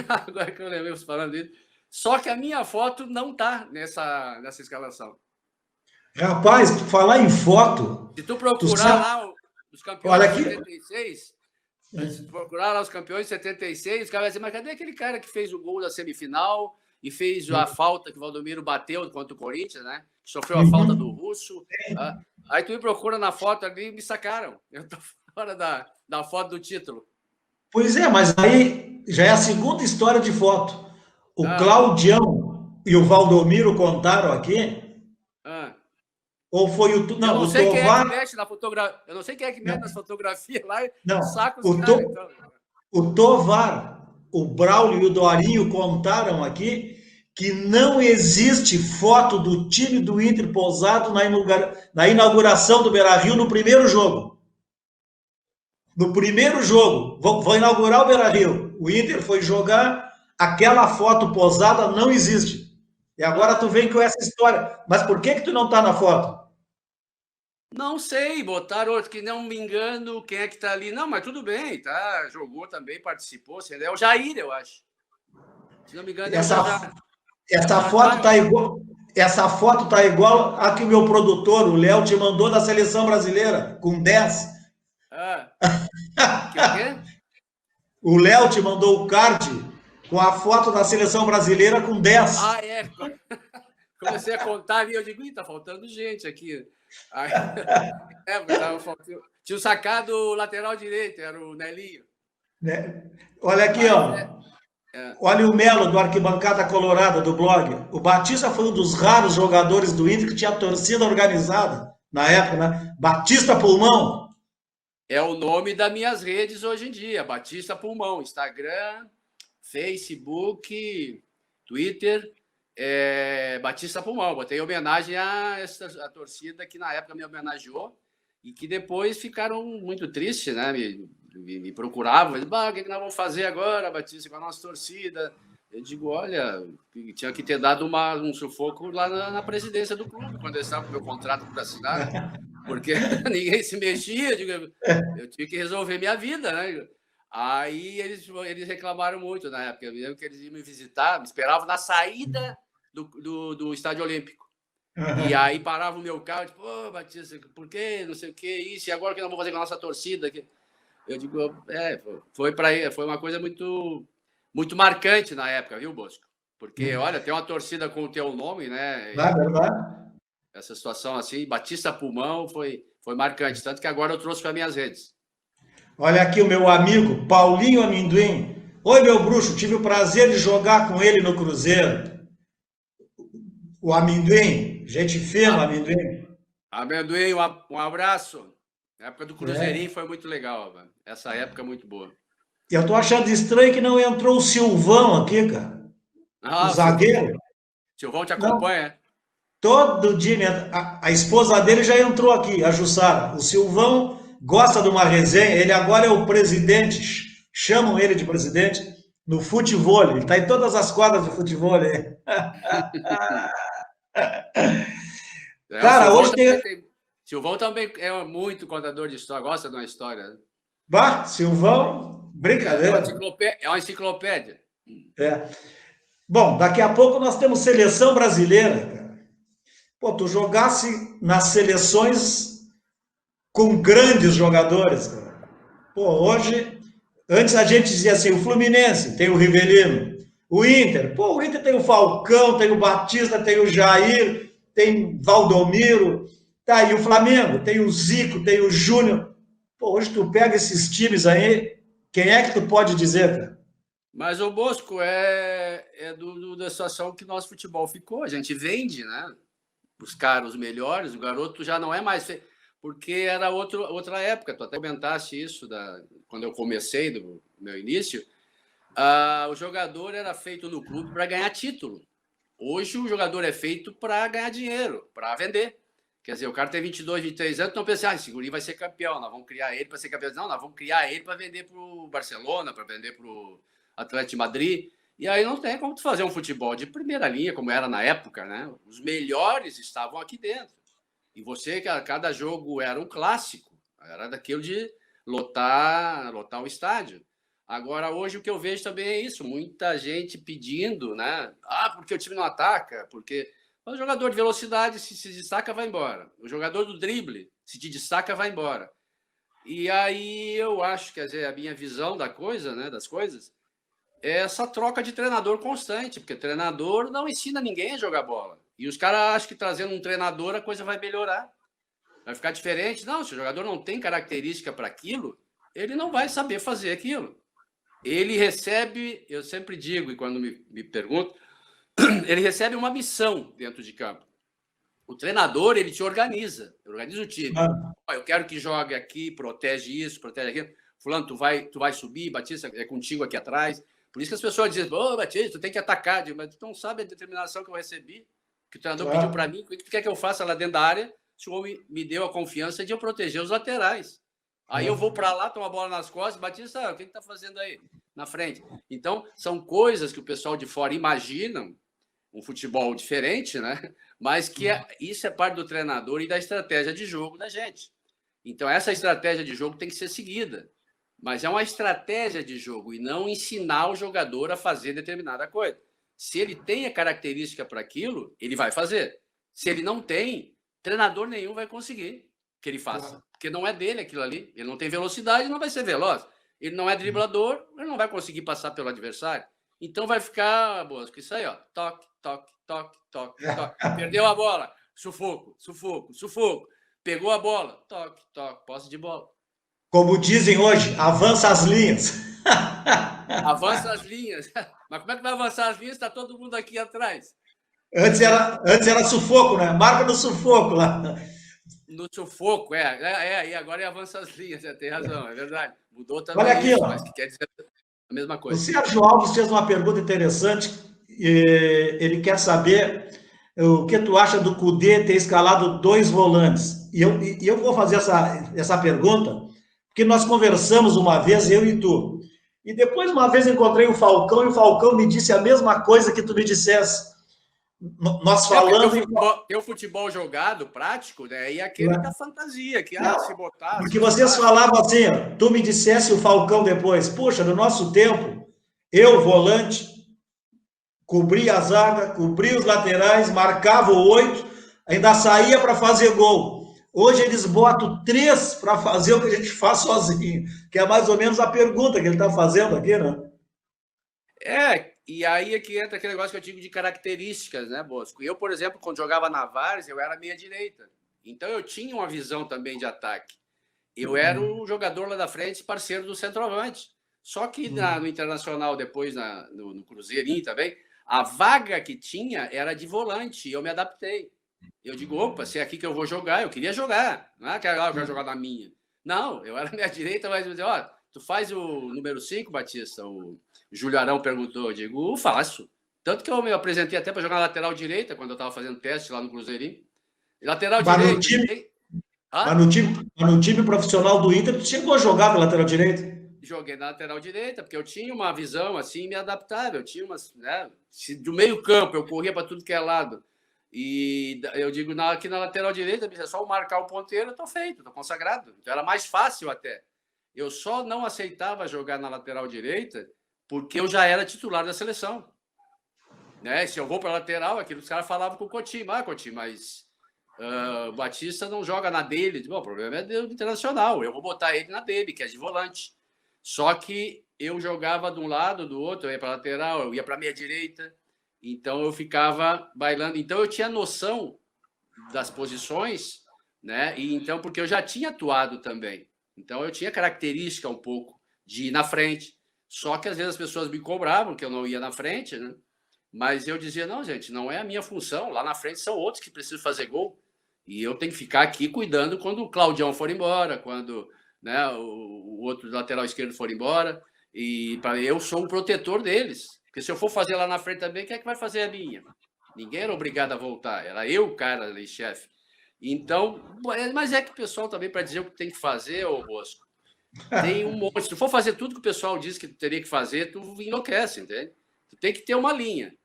Agora que eu lembrei você falando disso. Só que a minha foto não tá nessa escalação. Rapaz, falar em foto... Se tu procurar lá os campeões Olha de aqui. 76, se tu procurar lá os campeões de 76, os caras vão dizer, mas cadê aquele cara que fez o gol da semifinal e fez a falta que o Valdomiro bateu contra o Corinthians, né? Sofreu a falta do Russo. Aí tu me procura na foto ali e me sacaram. Eu tô fora da foto do título. Pois é, mas aí já é a segunda história de foto. O Claudião e o Valdomiro contaram aqui? Ou foi o... Não, eu não o sei Tovar... quem é que mexe na fotografia. Eu não sei quem é que mexe nas fotografias lá e Não, saca os caras. Então. O Tovar, o Braulio e o Dorinho contaram aqui que não existe foto do time do Inter posado na inauguração do Beira-Rio no primeiro jogo. No primeiro jogo, vou inaugurar o Beira-Rio. O Inter foi jogar, aquela foto posada não existe. E agora tu vem com essa história. Mas por que tu não tá na foto? Não sei, botaram outro que não me engano, quem é que tá ali. Não, mas tudo bem, tá? Jogou também, participou. É o Jair, eu acho. Se não me engano, essa foto tá igual. Essa foto tá igual a que o meu produtor, o Léo, te mandou da seleção brasileira, com 10. Quê? O Léo te mandou o card com a foto da seleção brasileira com 10. É. Comecei a contar ali, eu digo, tá faltando gente aqui. Aí, tinha sacado o lateral direito, era o Nelinho. Olha aqui, ó. Olha o Melo do Arquibancada Colorada, do blog. O Batista foi um dos raros jogadores do Inter que tinha torcida organizada na época, né? Batista Pulmão. É o nome das minhas redes hoje em dia, Batista Pulmão. Instagram, Facebook, Twitter, Batista Pulmão. Botei homenagem a torcida que na época me homenageou e que depois ficaram muito tristes, né? Me procuravam, o que nós vamos fazer agora, Batista, com a nossa torcida? Eu digo, olha, tinha que ter dado um sufoco lá na presidência do clube, quando eu estava com o meu contrato para assinar, porque ninguém se mexia, eu tinha que resolver minha vida, né? Aí eles reclamaram muito na época, eu lembro que eles iam me visitar, me esperavam na saída do Estádio Olímpico. E aí parava o meu carro, tipo, Batista, por quê? Não sei o que, isso, e agora o que nós vamos fazer com a nossa torcida? Eu digo, foi uma coisa muito, muito marcante na época, viu, Bosco? Porque, olha, tem uma torcida com o teu nome, né? Verdade. Essa situação assim, Batista Pulmão, foi marcante, tanto que agora eu trouxe para minhas redes. Olha aqui o meu amigo, Paulinho Amendoim. Oi, meu bruxo, tive o prazer de jogar com ele no Cruzeiro. O Amendoim, gente fina, Amendoim. Amendoim, um abraço. A época do Cruzeirinho foi muito legal, mano. Essa época é muito boa. Eu tô achando estranho que não entrou o Silvão aqui, cara. O zagueiro. Silvão te acompanha, não. Todo dia, a esposa dele já entrou aqui, a Jussara. O Silvão gosta de uma resenha, ele agora é o presidente, chamam ele de presidente, no futevôlei. Ele tá em todas as quadras de futevôlei. Cara, hoje Silvão também é muito contador de história, gosta de uma história. Né? Bah, Silvão, brincadeira. É uma enciclopédia. Bom, daqui a pouco nós temos seleção brasileira, cara. Pô, tu jogasse nas seleções com grandes jogadores, cara. Pô, hoje, antes a gente dizia assim, o Fluminense tem o Rivelino, o Inter tem o Falcão, tem o Batista, tem o Jair, tem Valdomiro, tá aí o Flamengo, tem o Zico, tem o Júnior. Pô, hoje tu pega esses times aí, quem é que tu pode dizer, cara? Mas o Bosco é da situação que nosso futebol ficou. A gente vende, né? Os caras, os melhores, o garoto já não é mais. Porque era outra época. Tu até comentaste isso quando eu comecei do meu início. O jogador era feito no clube para ganhar título. Hoje o jogador é feito para ganhar dinheiro, para vender. Quer dizer, o cara tem 22, 23 anos, então pensa, esse guri vai ser campeão, nós vamos criar ele para ser campeão. Não, nós vamos criar ele para vender para o Barcelona, para vender para o Atlético de Madrid. E aí não tem como tu fazer um futebol de primeira linha, como era na época, né? Os melhores estavam aqui dentro. E você, cada jogo era um clássico, era daquilo de lotar o estádio. Agora, hoje, o que eu vejo também é isso, muita gente pedindo, né? Porque o time não ataca, porque... O jogador de velocidade, se destaca, vai embora. O jogador do drible, se te destaca, vai embora. E aí eu acho que a minha visão da coisa, né, das coisas, é essa troca de treinador constante, porque treinador não ensina ninguém a jogar bola. E os caras acham que trazendo um treinador a coisa vai melhorar. Vai ficar diferente. Não, se o jogador não tem característica para aquilo, ele não vai saber fazer aquilo. Ele recebe, eu sempre digo, e quando me perguntam, ele recebe uma missão dentro de campo. O treinador, ele te organiza o time. Eu quero que jogue aqui, protege isso, protege aquilo. Fulano, tu vai subir, Batista, é contigo aqui atrás. Por isso que as pessoas dizem, Batista, tu tem que atacar. Mas tu não sabe a determinação que eu recebi, que o treinador pediu para mim. O que tu quer que eu faça lá dentro da área? Se o homem me deu a confiança de eu proteger os laterais. Aí eu vou para lá, tomo a bola nas costas, Batista, o que tá fazendo aí na frente? Então, são coisas que o pessoal de fora imaginam, um futebol diferente, né? Mas que isso é parte do treinador e da estratégia de jogo da gente. Então, essa estratégia de jogo tem que ser seguida. Mas é uma estratégia de jogo e não ensinar o jogador a fazer determinada coisa. Se ele tem a característica para aquilo, ele vai fazer. Se ele não tem, treinador nenhum vai conseguir que ele faça. Porque não é dele aquilo ali. Ele não tem velocidade, não vai ser veloz. Ele não é driblador, ele não vai conseguir passar pelo adversário. Então vai ficar, Bosco, isso aí, ó. Toque, toque, toque, toque, toque. Perdeu a bola. Sufoco, sufoco, sufoco. Pegou a bola. Toque, toque, posse de bola. Como dizem hoje, avança as linhas. Avança as linhas. Mas como é que vai avançar as linhas? Está todo mundo aqui atrás. Antes era sufoco, né? Marca no sufoco lá. No sufoco, e agora avança as linhas, tem razão, é verdade. Mudou também. Olha aqui, isso, ó. mas que quer dizer a mesma coisa. O Sérgio Alves fez uma pergunta interessante. Ele quer saber o que tu acha do Kudê ter escalado 2 volantes. E eu vou fazer essa pergunta, porque nós conversamos uma vez, eu e tu. E depois, uma vez, encontrei o Falcão, e o Falcão me disse a mesma coisa que tu me dissesse. Nós falando... Tem o futebol jogado, prático, né? E aquele da fantasia, que se botar... Porque vocês falavam assim, ó, tu me dissesse o Falcão depois, puxa, no nosso tempo, eu, volante, cobria a zaga, cobria os laterais, marcava o 8, ainda saía para fazer gol. Hoje eles botam 3 para fazer o que a gente faz sozinho, que é mais ou menos a pergunta que ele está fazendo aqui, né? E aí é que entra aquele negócio que eu digo de características, né, Bosco? Eu, por exemplo, quando jogava na Várzea, eu era meia-direita. Então eu tinha uma visão também de ataque. Eu era um jogador lá da frente, parceiro do centroavante. Só que no Internacional, depois no Cruzeirinho também, a vaga que tinha era de volante, e eu me adaptei. Eu digo, opa, se é aqui que eu vou jogar, eu queria jogar. Não é que eu quero jogar na minha. Não, eu era meia-direita, mas eu dizia, ó, tu faz o número 5, Batista, o Júlio Arão perguntou, eu digo, faço. Tanto que eu me apresentei até para jogar na lateral direita, quando eu estava fazendo teste lá no Cruzeirinho. Lateral direita. No time profissional do Inter, tu chegou a jogar na lateral direita? Joguei na lateral direita, porque eu tinha uma visão assim, me adaptava. Eu tinha umas, né? Do meio campo, eu corria para tudo que é lado. E eu digo, aqui na lateral direita, é só marcar o ponteiro, eu tô feito, tô consagrado. Então era mais fácil até. Eu só não aceitava jogar na lateral direita porque eu já era titular da seleção. Né? Se eu vou para a lateral, aquilo os caras falavam com o Coutinho. Coutinho, mas o Batista não joga na dele. Bom, o problema é do Internacional. Eu vou botar ele na dele, que é de volante. Só que eu jogava de um lado, do outro, eu ia para a lateral, eu ia para a meia-direita. Então, eu ficava bailando. Então, eu tinha noção das posições, né? E então, porque eu já tinha atuado também. Então, eu tinha característica um pouco de ir na frente. Só que, às vezes, as pessoas me cobravam que eu não ia na frente, né? Mas eu dizia, não, gente, não é a minha função. Lá na frente são outros que precisam fazer gol. E eu tenho que ficar aqui cuidando quando o Claudião for embora, quando, né, o outro lateral esquerdo for embora. E eu sou um protetor deles. Porque se eu for fazer lá na frente também, quem é que vai fazer a minha? Ninguém era obrigado a voltar. Era eu o cara ali, chefe. Então, mas é que o pessoal também, para dizer o que tem que fazer, ô Bosco, tem um monte. Se tu for fazer tudo que o pessoal diz que tu teria que fazer, tu enlouquece, entende? Tu tem que ter uma linha.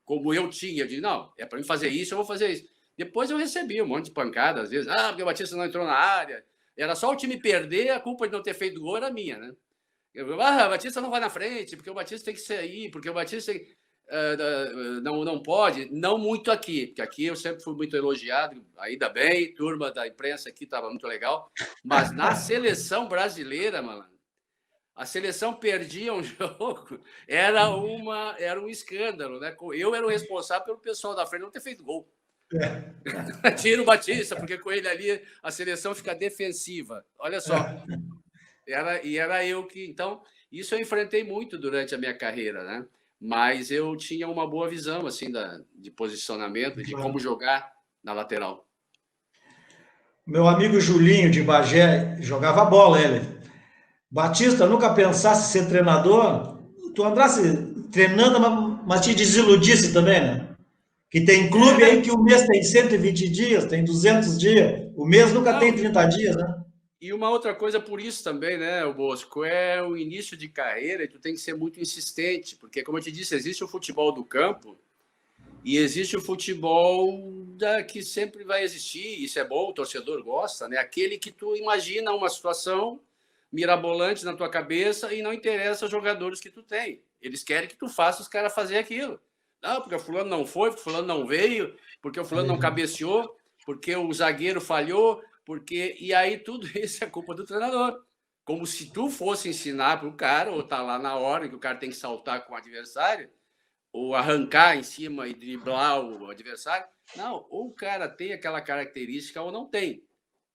Como eu tinha, eu digo, não, é para mim fazer isso, eu vou fazer isso. Depois eu recebi um monte de pancada, às vezes, porque o Batista não entrou na área. Era só o time perder, a culpa de não ter feito gol era minha, né? O Batista não vai na frente, porque o Batista tem que sair, porque o Batista não pode, não muito aqui, porque aqui eu sempre fui muito elogiado, ainda bem, turma da imprensa aqui estava muito legal, mas na seleção brasileira, mano, a seleção perdia um jogo, era um escândalo, né? Eu era o responsável pelo pessoal da frente não ter feito gol. Tira o Batista, porque com ele ali a seleção fica defensiva. Olha só. Era eu que... Então, isso eu enfrentei muito durante a minha carreira, né? Mas eu tinha uma boa visão assim de posicionamento, de como jogar na lateral. Meu amigo Julinho de Bagé jogava bola, ele. Batista, nunca pensasse em ser treinador? Tu andasse treinando, mas te desiludisse também, né? Que tem clube aí que o mês tem 120 dias, tem 200 dias. O mês nunca tem 30 dias, né? E uma outra coisa por isso também, né, o Bosco, é o início de carreira e tu tem que ser muito insistente, porque, como eu te disse, existe o futebol do campo e existe o futebol que sempre vai existir, isso é bom, o torcedor gosta, né? Aquele que tu imagina uma situação mirabolante na tua cabeça e não interessa os jogadores que tu tem. Eles querem que tu faça os caras fazer aquilo. Não, porque o fulano não foi, porque o fulano não veio, porque o fulano não cabeceou, porque o zagueiro falhou, e aí tudo isso é culpa do treinador. Como se tu fosse ensinar para o cara, ou tá lá na hora que o cara tem que saltar com o adversário, ou arrancar em cima e driblar o adversário. Não, ou o cara tem aquela característica ou não tem.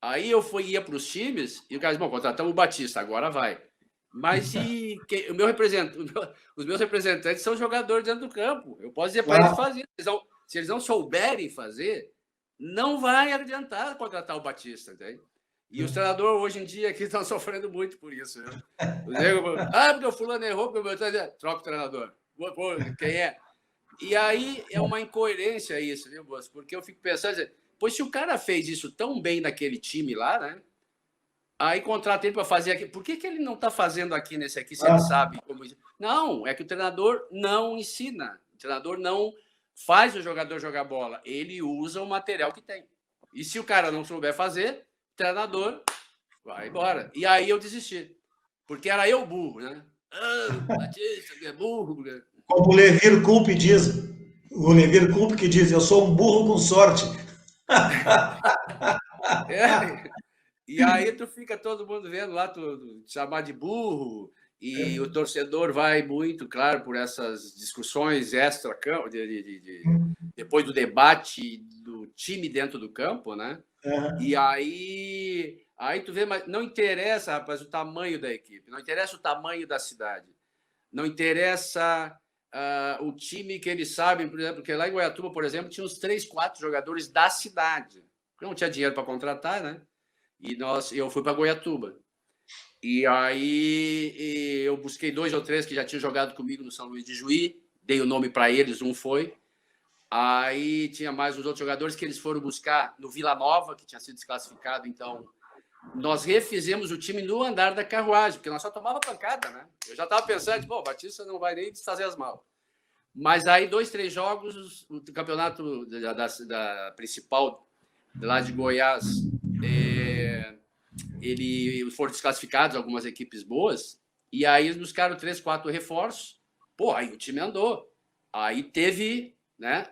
Aí eu ia para os times e o cara disse, bom, contratamos o Batista, agora vai. Mas os meus representantes são jogadores dentro do campo. Eu posso dizer para eles fazer. Se eles não souberem fazer, não vai adiantar contratar o Batista, entende? E os treinadores hoje em dia aqui estão sofrendo muito por isso. Né? Porque o fulano errou, porque o meu treinador troca o treinador. Quem é? E aí é uma incoerência isso, viu, Bosco? Porque eu fico pensando, pois se o cara fez isso tão bem naquele time lá, né? Aí contrata ele para fazer aqui. Por que ele não está fazendo aqui nesse aqui, se ele sabe como... Não, é que o treinador não ensina. O treinador não faz o jogador jogar bola. Ele usa o material que tem. E se o cara não souber fazer, o treinador vai embora. E aí eu desisti. Porque era eu burro, né? Batista, que é burro. Como o Levir Culpe diz. O Levir Culpe que diz, eu sou um burro com sorte. E aí tu fica todo mundo vendo lá, tu chamar de burro, e o torcedor vai muito, claro, por essas discussões extra-campo, depois do debate do time dentro do campo, né? E aí tu vê, mas não interessa, rapaz, o tamanho da equipe, não interessa o tamanho da cidade, não interessa o time que eles sabem, por exemplo, porque lá em Goiatuba, por exemplo, tinha uns 3, 4 jogadores da cidade, não tinha dinheiro para contratar, né? E eu fui para Goiatuba. E aí eu busquei 2 ou 3 que já tinham jogado comigo no São Luís de Juí, dei o nome para eles, um foi. Aí tinha mais uns outros jogadores que eles foram buscar no Vila Nova, que tinha sido desclassificado. Então, nós refizemos o time no andar da carruagem, porque nós só tomava pancada, né? Eu já estava pensando, o Batista não vai nem desfazer as malas. Mas aí 2, 3 jogos, o campeonato da principal lá de Goiás, eles foram desclassificados, algumas equipes boas, e aí eles buscaram 3, 4 reforços. Aí o time andou. Aí teve, né,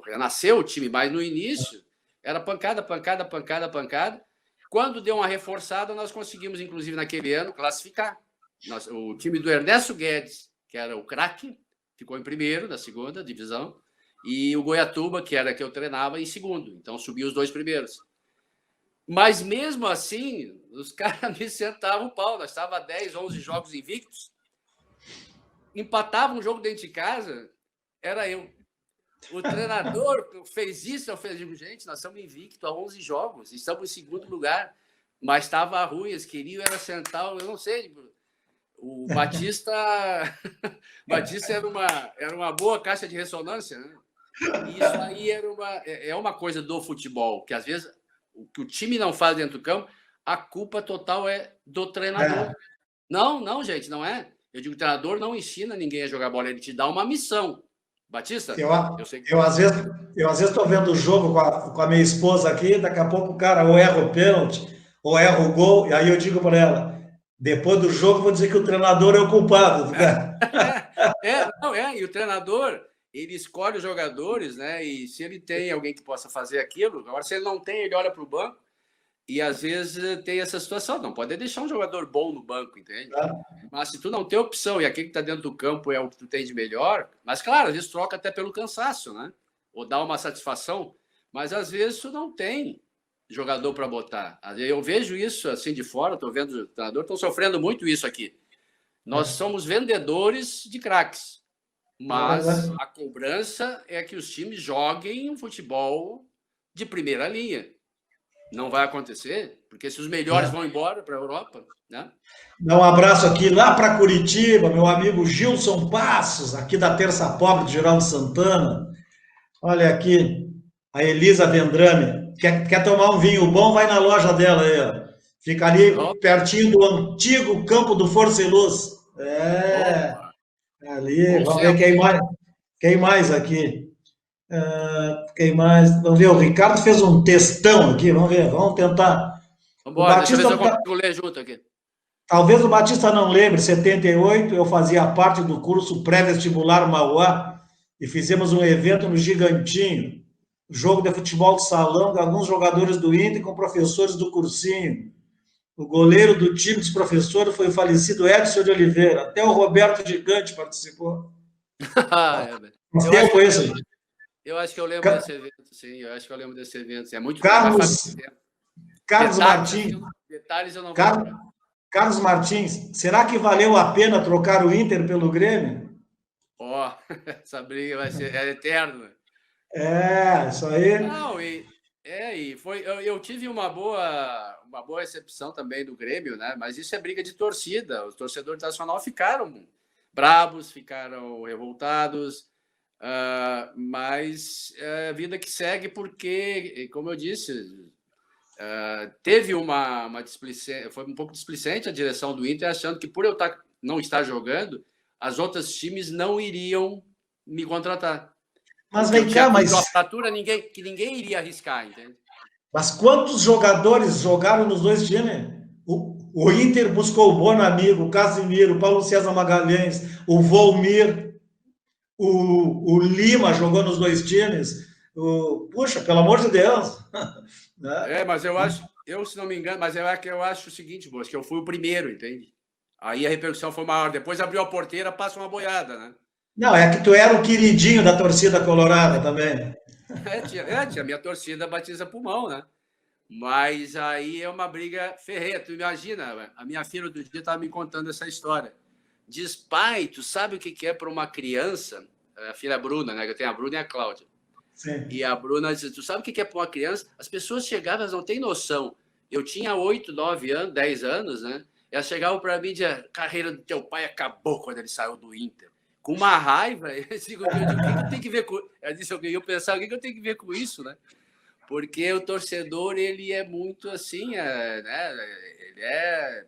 renasceu o time, mas no início era pancada. Quando deu uma reforçada, nós conseguimos, inclusive naquele ano, classificar. O time do Ernesto Guedes, que era o craque, ficou em primeiro da segunda divisão, e o Goiatuba, que era que eu treinava, em segundo. Então, subiu os 2 primeiros. Mas mesmo assim, os caras me sentavam o pau. Nós estávamos 10, 11 jogos invictos. Empatava um jogo dentro de casa, era eu. O treinador fez isso, eu falei, gente, nós estamos invictos há 11 jogos, estamos em segundo lugar, mas estava ruim, eles queriam era sentar, eu não sei, o Batista Batista era uma boa caixa de ressonância, né? E isso aí é uma coisa do futebol, que às vezes o que o time não faz dentro do campo, a culpa total é do treinador. Não, gente, não é. Eu digo, o treinador não ensina ninguém a jogar bola, ele te dá uma missão. Batista, eu às vezes estou vendo o jogo com a minha esposa aqui, daqui a pouco o cara ou erra o pênalti, ou erra o gol, e aí eu digo para ela, depois do jogo vou dizer que o treinador é o culpado. E o treinador, ele escolhe os jogadores, né? E se ele tem alguém que possa fazer aquilo, agora se ele não tem, ele olha para o banco, e às vezes tem essa situação, não pode deixar um jogador bom no banco, entende? Mas se tu não tem opção e aquele que está dentro do campo é o que tu tem de melhor, mas claro, às vezes troca até pelo cansaço, né? Ou dá uma satisfação, mas às vezes tu não tem jogador para botar. Eu vejo isso assim de fora, estou vendo o treinador, estão sofrendo muito isso aqui. Nós somos vendedores de craques, mas a cobrança é que os times joguem um futebol de primeira linha. Não vai acontecer, porque se os melhores vão embora para a Europa, né? Dá um abraço aqui lá para Curitiba, meu amigo Gilson Passos, aqui da Terça Pobre de Geraldo Santana. Olha aqui, a Elisa Vendrame. Quer tomar um vinho bom? Vai na loja dela aí, ó. Fica ali pertinho do antigo campo do Força e Luz. Ali, vamos ver quem mais aqui. Quem mais? Vamos ver, o Ricardo fez um textão aqui, vamos tentar. Vamos embora, deixa eu ver se eu consigo ler junto aqui. Talvez o Batista não lembre, em 78 eu fazia parte do curso pré-vestibular Mauá e fizemos um evento no Gigantinho, jogo de futebol de salão, alguns jogadores do Inter com professores do cursinho. O goleiro do time dos professores foi o falecido Edson de Oliveira, até o Roberto Gigante participou. Eu acho que eu lembro desse evento, sim. Eu acho que eu lembro desse evento. É muito Carlos Martins. Detalhes eu não vou lembrar. Carlos Martins, será que valeu a pena trocar o Inter pelo Grêmio? Essa briga vai ser eterna. Isso aí. Não, eu tive uma boa recepção também do Grêmio, né? Mas isso é briga de torcida. Os torcedores internacional ficaram bravos, ficaram revoltados. Mas é a vida que segue porque, como eu disse, teve uma displicência, foi um pouco displicente a direção do Inter, achando que por eu não estar jogando, as outras times não iriam me contratar. Mas vem cá, que ninguém iria arriscar, entende? Mas quantos jogadores jogaram nos dois times? O Inter buscou o Bonamigo, o Casimiro, o Paulo César Magalhães, o Volmir, o Lima jogou nos dois times. Puxa, pelo amor de Deus. Mas se não me engano, mas eu acho o seguinte, Boas, que eu fui o primeiro, entende? Aí a repercussão foi maior. Depois abriu a porteira, passa uma boiada, né? Não, é que tu era o queridinho da torcida colorada também. Tinha minha torcida batiza pulmão, né? Mas aí é uma briga ferrenha. Tu imagina, a minha filha do dia estava me contando essa história. Diz, pai, tu sabe o que é para uma criança? A filha Bruna, né? Eu tenho a Bruna e a Cláudia. Sim. E a Bruna diz, tu sabe o que é para uma criança? As pessoas chegavam, elas não têm noção. Eu tinha 8, 9 anos, 10 anos, né? Elas chegavam para mim e diziam, a carreira do teu pai acabou quando ele saiu do Inter. Com uma raiva, eu digo, o que tem que ver com... Ela disse, eu pensava, o que eu tenho que ver com isso, né? Porque o torcedor, ele é muito assim, né? Ele é,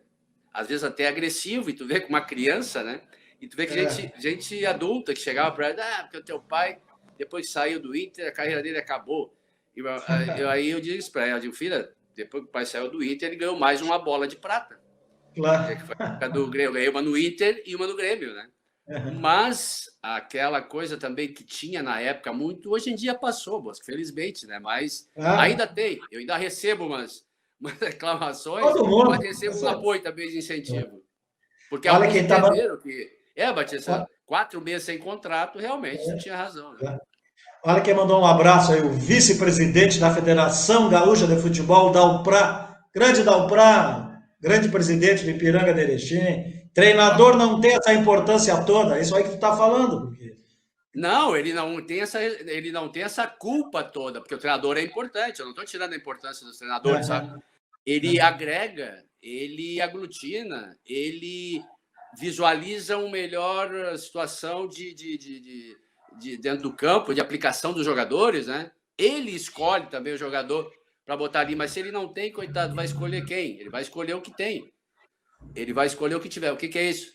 às vezes, até agressivo, e tu vê com uma criança, né? E tu vê que gente adulta que chegava para ela, porque o teu pai, depois que saiu do Inter, a carreira dele acabou. Aí eu disse para ela, filha, depois que o pai saiu do Inter, ele ganhou mais uma bola de prata. Claro. Que foi a do Grêmio. Eu ganhei uma no Inter e uma no Grêmio, né? Mas aquela coisa também que tinha na época muito, hoje em dia passou, Bosco, felizmente, né? Mas ainda tem, eu ainda recebo umas reclamações, mas recebo um apoio também de incentivo. Porque olha quem entenderam que... Batista, 4 meses sem contrato, realmente, tu tinha razão. Né? Olha quem mandou um abraço aí, o vice-presidente da Federação Gaúcha de Futebol, Dalprá. Grande Dalprá, grande presidente do Ipiranga de Erechim. Treinador não tem essa importância toda, é isso aí que tu está falando. Porque... Não, ele não tem essa culpa toda, porque o treinador é importante. Eu não estou tirando a importância dos treinadores, sabe? Ele agrega, ele aglutina, ele visualiza uma melhor situação de dentro do campo, de aplicação dos jogadores, né? Ele escolhe também o jogador para botar ali, mas se ele não tem, coitado, vai escolher quem? Ele vai escolher o que tem. Ele vai escolher o que tiver. O que é isso?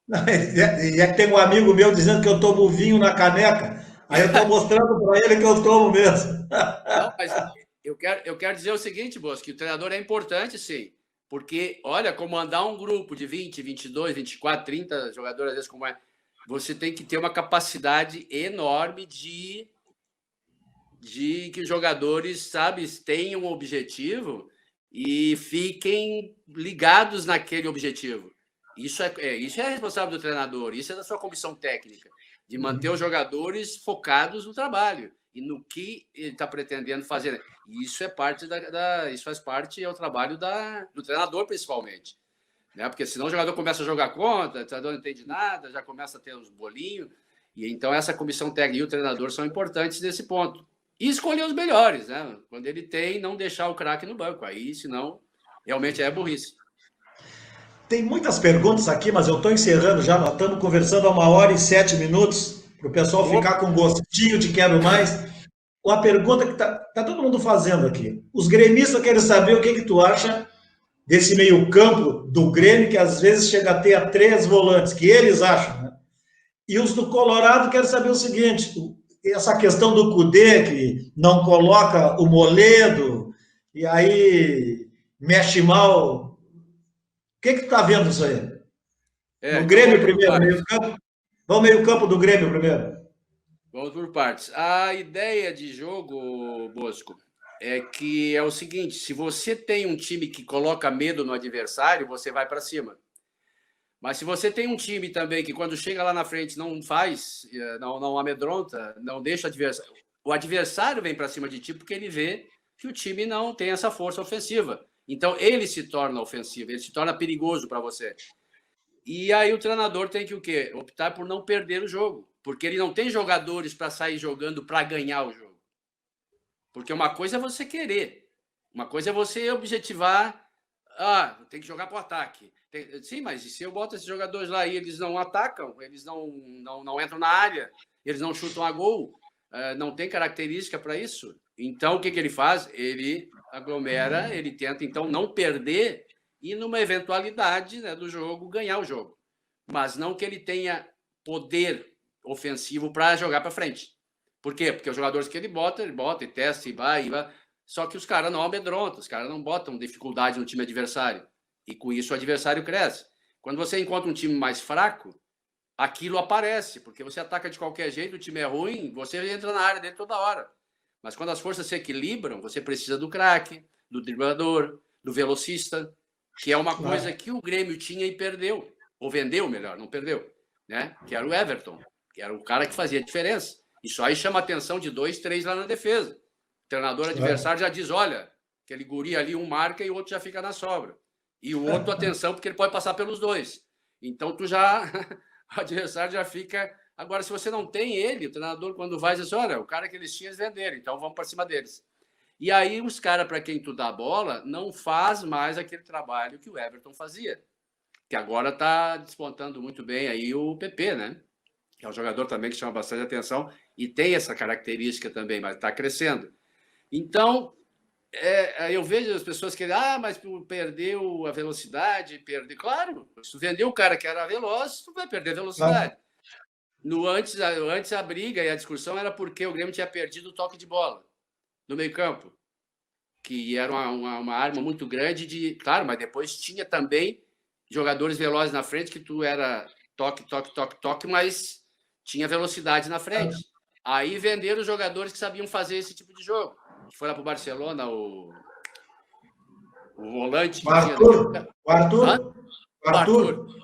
E é que tem um amigo meu dizendo que eu tomo vinho na caneca. Aí eu estou mostrando para ele que eu tomo mesmo. Não, mas eu quero dizer o seguinte, Bosco, que o treinador é importante, sim. Porque, olha, comandar um grupo de 20, 22, 24, 30 jogadores, às vezes, como é, você tem que ter uma capacidade enorme de que os jogadores, sabe, tenham um objetivo e fiquem ligados naquele objetivo. Isso é responsável do treinador, isso é da sua comissão técnica, de manter os jogadores focados no trabalho e no que ele está pretendendo fazer. Isso é parte isso faz parte, é o trabalho do treinador, principalmente. Né? Porque senão o jogador começa a jogar contra, o treinador não entende nada, já começa a ter uns bolinhos. E então essa comissão técnica e o treinador são importantes nesse ponto. E escolher os melhores, né? Quando ele tem, não deixar o craque no banco. Aí, senão, realmente é burrice. Tem muitas perguntas aqui, mas eu estou encerrando já. Nós estamos conversando há 1h07, para o pessoal ficar com gostinho de quero mais. Uma pergunta que tá todo mundo fazendo aqui. Os gremistas querem saber o que tu acha desse meio-campo do Grêmio, que às vezes chega a ter 3 volantes, que eles acham, né? E os do Colorado querem saber o seguinte: essa questão do Cudê, que não coloca o Moledo, e aí mexe mal. O que tu tá vendo isso aí? No Grêmio primeiro, meio-campo. Vamos meio-campo do Grêmio primeiro. Vamos por partes. A ideia de jogo, Bosco, é que é o seguinte: se você tem um time que coloca medo no adversário, você vai para cima. Mas se você tem um time também que quando chega lá na frente não faz, não amedronta, não deixa o adversário vem para cima de ti porque ele vê que o time não tem essa força ofensiva. Então ele se torna ofensivo, ele se torna perigoso para você. E aí o treinador tem que o quê? Optar por não perder o jogo, porque ele não tem jogadores para sair jogando para ganhar o jogo. Porque uma coisa é você querer, uma coisa é você objetivar, tem que jogar para o ataque. Sim, mas e se eu boto esses jogadores lá e eles não atacam, eles não entram na área, eles não chutam a gol, não tem característica para isso? Então, o que ele faz? Ele aglomera, ele tenta, então, não perder e, numa eventualidade, né, do jogo, ganhar o jogo. Mas não que ele tenha poder ofensivo para jogar para frente. Por quê? Porque os jogadores que ele bota e testa e vai. Só que os caras não amedrontam, os caras não botam dificuldade no time adversário. E com isso o adversário cresce. Quando você encontra um time mais fraco, aquilo aparece, porque você ataca de qualquer jeito, o time é ruim, você entra na área dele toda hora. Mas quando as forças se equilibram, você precisa do craque, do driblador, do velocista, que é uma coisa que o Grêmio tinha e perdeu. Ou vendeu, melhor, não perdeu. Né? Que era o Everton, que era o cara que fazia a diferença. Isso aí chama a atenção de 2, 3 lá na defesa. O treinador adversário já diz, olha, aquele guri ali, um marca e o outro já fica na sobra. E o outro, atenção, porque ele pode passar pelos dois. Então, o adversário já fica... Agora, se você não tem ele, o treinador, quando vai, diz, olha, o cara que eles tinham, eles venderam, então vamos para cima deles. E aí, os caras, para quem tu dá a bola, não faz mais aquele trabalho que o Everton fazia. Que agora está despontando muito bem aí o PP, né? Que é um jogador também que chama bastante atenção e tem essa característica também, mas está crescendo. Então, eu vejo as pessoas que mas perdeu a velocidade, Claro, se tu vendeu o cara que era veloz, tu vai perder a velocidade. Antes a briga e a discussão era porque o Grêmio tinha perdido o toque de bola no meio-campo, que era uma arma muito grande claro, mas depois tinha também jogadores velozes na frente, que tu era toque, mas tinha velocidade na frente. Aí venderam os jogadores que sabiam fazer esse tipo de jogo. Foi lá para o Barcelona, o volante.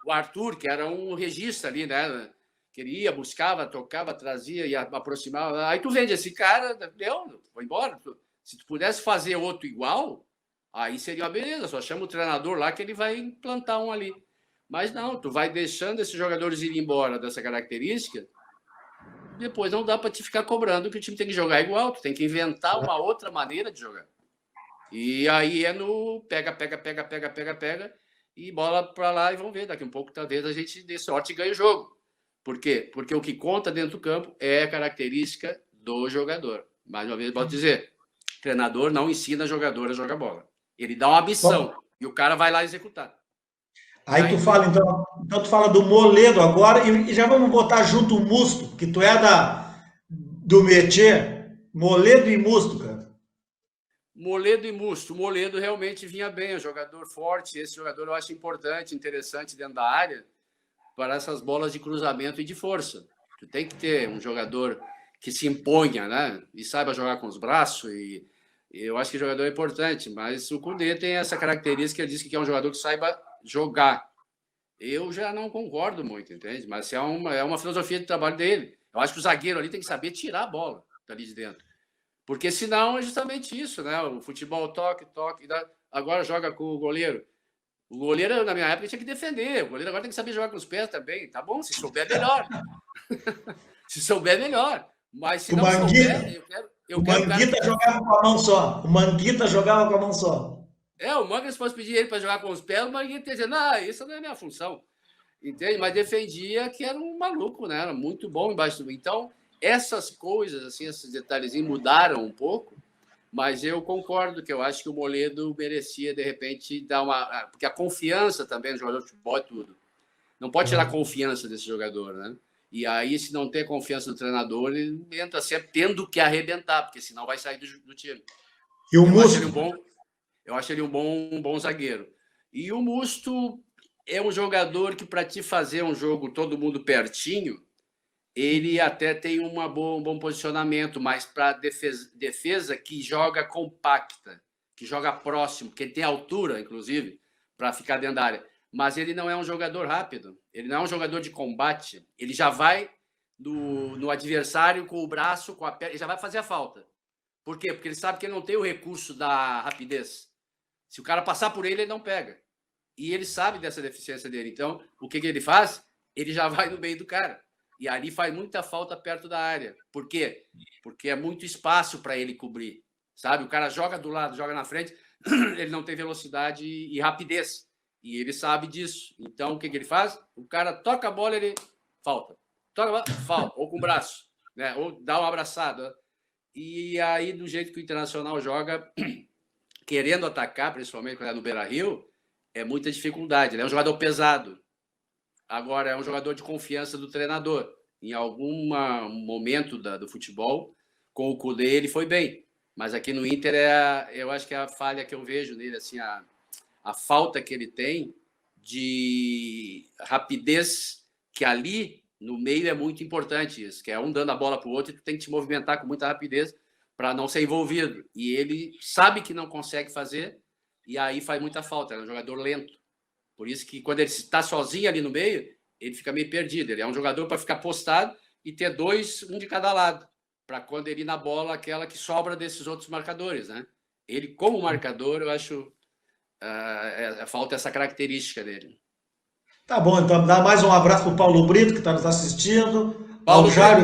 O Arthur, que era um regista ali, né? que ele ia, buscava, tocava, trazia, ia aproximava. Aí tu vende esse cara, foi embora. Se tu pudesse fazer outro igual, aí seria uma beleza, só chama o treinador lá que ele vai implantar um ali. Mas não, tu vai deixando esses jogadores irem embora dessa característica, depois não dá para te ficar cobrando que o time tem que jogar igual, tu tem que inventar uma outra maneira de jogar. E aí é no pega, e bola para lá e vamos ver, daqui um pouco talvez a gente dê sorte e ganhe o jogo. Por quê? Porque o que conta dentro do campo é a característica do jogador. Mais uma vez, posso dizer, o treinador não ensina jogador a jogar bola. Ele dá uma missão e o cara vai lá executar. Aí tu fala, então tu fala do Moledo agora e já vamos botar junto o Musto, que tu é do métier, Moledo e Musto, cara. Moledo e Musto. O Moledo realmente vinha bem, é um jogador forte. Esse jogador eu acho importante, interessante dentro da área para essas bolas de cruzamento e de força. Tu tem que ter um jogador que se imponha, né? E saiba jogar com os braços. E eu acho que o jogador é importante, mas o Koundé tem essa característica, ele diz que é um jogador que saiba jogar. Eu já não concordo muito, entende? Mas é uma filosofia de trabalho dele. Eu acho que o zagueiro ali tem que saber tirar a bola dali de dentro. Porque senão é justamente isso, né? O futebol toque, agora joga com o goleiro. O goleiro, na minha época, tinha que defender. O goleiro agora tem que saber jogar com os pés também. Tá bom, se souber, melhor. Se souber, melhor. Mas se não souber, o Manguita jogava com a mão só. O Manguita jogava com a mão só. O Manga, se fosse pedir ele para jogar com os pés, o Manguita ia dizer, não, isso não é minha função. Entende? Mas defendia que era um maluco, né? Era muito bom embaixo do... Então, essas coisas, assim, esses detalhezinhos mudaram um pouco, mas eu concordo que eu acho que o Moledo merecia, de repente, dar uma... Porque a confiança também no jogador de futebol é tudo. Não pode tirar a confiança desse jogador, né? E aí, se não ter confiança do treinador, ele entra sempre tendo que arrebentar, porque senão vai sair do time. E o Musto? Eu acho ele um bom zagueiro. E o Musto é um jogador que, para te fazer um jogo todo mundo pertinho, ele até tem um bom posicionamento, mas para defesa que joga compacta, que joga próximo, que tem altura, inclusive, para ficar dentro da área. Mas ele não é um jogador rápido, ele não é um jogador de combate, ele já vai no adversário com o braço, com a perna, ele já vai fazer a falta. Por quê? Porque ele sabe que ele não tem o recurso da rapidez. Se o cara passar por ele não pega. E ele sabe dessa deficiência dele. Então, o que ele faz? Ele já vai no meio do cara. E ali faz muita falta perto da área. Por quê? Porque é muito espaço para ele cobrir. Sabe? O cara joga do lado, joga na frente, ele não tem velocidade e rapidez. E ele sabe disso. Então, o que ele faz? O cara toca a bola, ele falta. Toca a bola, falta. Ou com o braço. Né? Ou dá uma abraçada. E aí, do jeito que o Internacional joga, querendo atacar, principalmente quando é no Beira-Rio, é muita dificuldade. Ele é um jogador pesado. Agora, é um jogador de confiança do treinador. Em algum momento do futebol, com o Koundé, ele foi bem. Mas aqui no Inter, eu acho que é a falha que eu vejo nele, assim, a falta que ele tem de rapidez, que ali no meio é muito importante isso, que é um dando a bola para o outro e tu tem que te movimentar com muita rapidez para não ser envolvido. E ele sabe que não consegue fazer e aí faz muita falta. É um jogador lento. Por isso que quando ele está sozinho ali no meio, ele fica meio perdido. Ele é um jogador para ficar postado e ter dois, um de cada lado, para quando ele ir na bola, aquela que sobra desses outros marcadores, né? Ele, como marcador, eu acho falta essa característica dele. Tá bom, então dá mais um abraço para o Paulo Brito, que está nos assistindo. Paulo Jairo,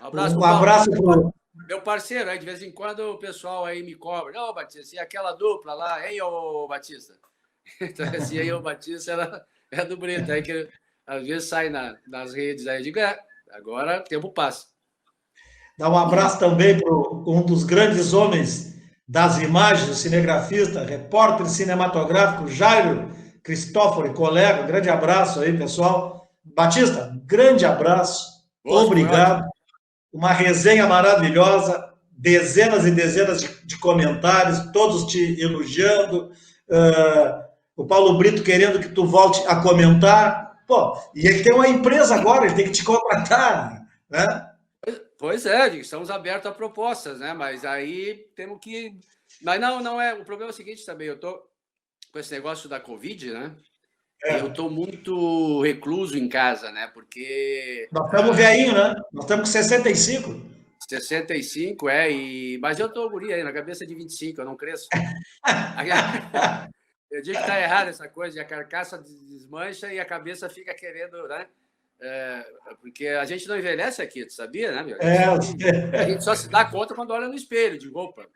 um abraço para o meu parceiro. Aí de vez em quando o pessoal aí me cobra. Ô, Batista, e aquela dupla lá, hein, ô Batista? Então, assim, aí o Batista é do Brito, aí que às vezes sai nas redes aí, eu digo, agora o tempo passa. Dá um abraço também para um dos grandes homens das imagens, o cinegrafista, repórter cinematográfico, Jairo Cristóforo, colega. Grande abraço aí, pessoal. Batista, grande abraço. Obrigado. Uma resenha maravilhosa, dezenas e dezenas de comentários, todos te elogiando. O Paulo Brito querendo que tu volte a comentar. Pô, e ele tem uma empresa agora, ele tem que te contratar, né? Pois é, estamos abertos a propostas, né? Mas aí temos que... Mas não é... O problema é o seguinte também, eu tô com esse negócio da Covid, né? Eu estou muito recluso em casa, né? Porque Nós estamos velhinho, né? Nós estamos com 65. 65, mas eu tô guri aí, na cabeça de 25, eu não cresço. Eu digo que tá errado essa coisa, e a carcaça desmancha e a cabeça fica querendo, né? Porque a gente não envelhece aqui, tu sabia, né, meu? A gente só se dá conta quando olha no espelho, de roupa.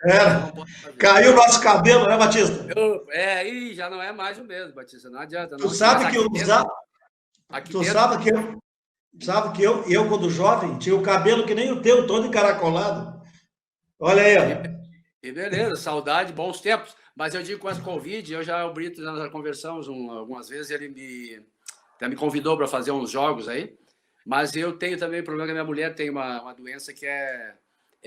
Caiu o nosso cabelo, né, Batista? E já não é mais o mesmo, Batista, não adianta. Tu sabe que eu, quando jovem, tinha o cabelo que nem o teu, todo encaracolado. Olha aí, ó. E beleza, saudade, bons tempos. Mas eu digo com essa Covid, o Brito, nós já conversamos algumas vezes, ele até me convidou para fazer uns jogos aí, mas eu tenho também o problema que a minha mulher tem uma doença que é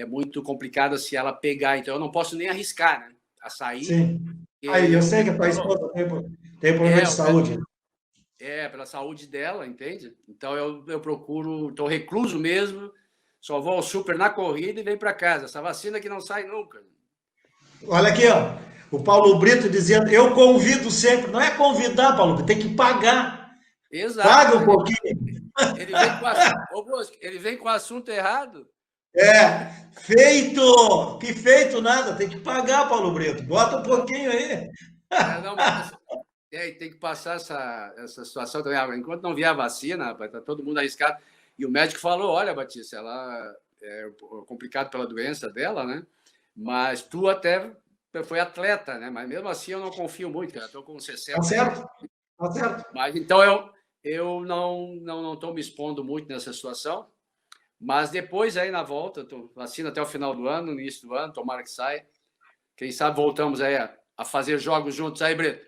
muito complicada se ela pegar, então eu não posso nem arriscar, né, a sair. Sim. Aí, eu sei que a tua esposa tem problema de saúde. Pela saúde dela, entende? Então eu procuro, estou recluso mesmo, só vou ao super na corrida e venho para casa. Essa vacina que não sai nunca. Olha aqui, ó. O Paulo Brito dizendo, eu convido sempre. Não é convidar, Paulo Brito, tem que pagar. Exato. Paga um pouquinho. Ele vem com o assunto errado. Feito! Que feito nada, tem que pagar, Paulo Brito. Bota um pouquinho aí. Tem que passar essa situação também. Enquanto não vier a vacina, vai estar todo mundo arriscado. E o médico falou, olha, Batista, ela é complicado pela doença dela, né? Mas tu até foi atleta, né? Mas mesmo assim eu não confio muito, cara. Estou com 60. Tá certo. Tá certo. Mas então eu não estou me expondo muito nessa situação. Mas depois, aí na volta, vacina até o final do ano, no início do ano, tomara que saia. Quem sabe voltamos aí a fazer jogos juntos aí, Brito.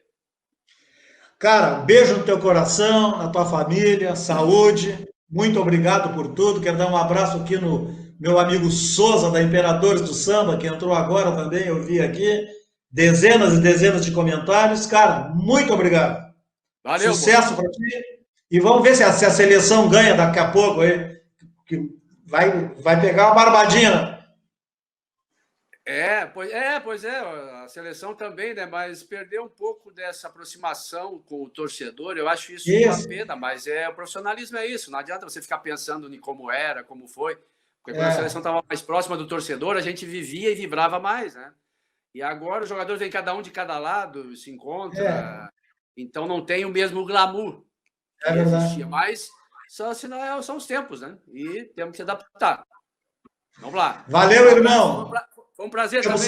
Cara, beijo no teu coração, na tua família, saúde. Muito obrigado por tudo. Quero dar um abraço aqui no meu amigo Souza, da Imperadores do Samba, que entrou agora também, eu vi aqui. Dezenas e dezenas de comentários. Cara, muito obrigado. Valeu. Sucesso para ti. E vamos ver se a seleção ganha daqui a pouco aí. Que vai pegar uma barbadinha. Pois é, a seleção também, né? Mas perdeu um pouco dessa aproximação com o torcedor, eu acho isso uma pena, mas o profissionalismo é isso, não adianta você ficar pensando em como era, como foi, porque quando a seleção estava mais próxima do torcedor, a gente vivia e vibrava mais, né? E agora os jogadores vêm cada um de cada lado, se encontra, então não tem o mesmo glamour que existia, mas são os tempos, né? E temos que se adaptar. Vamos lá. Valeu, irmão. Foi um prazer também.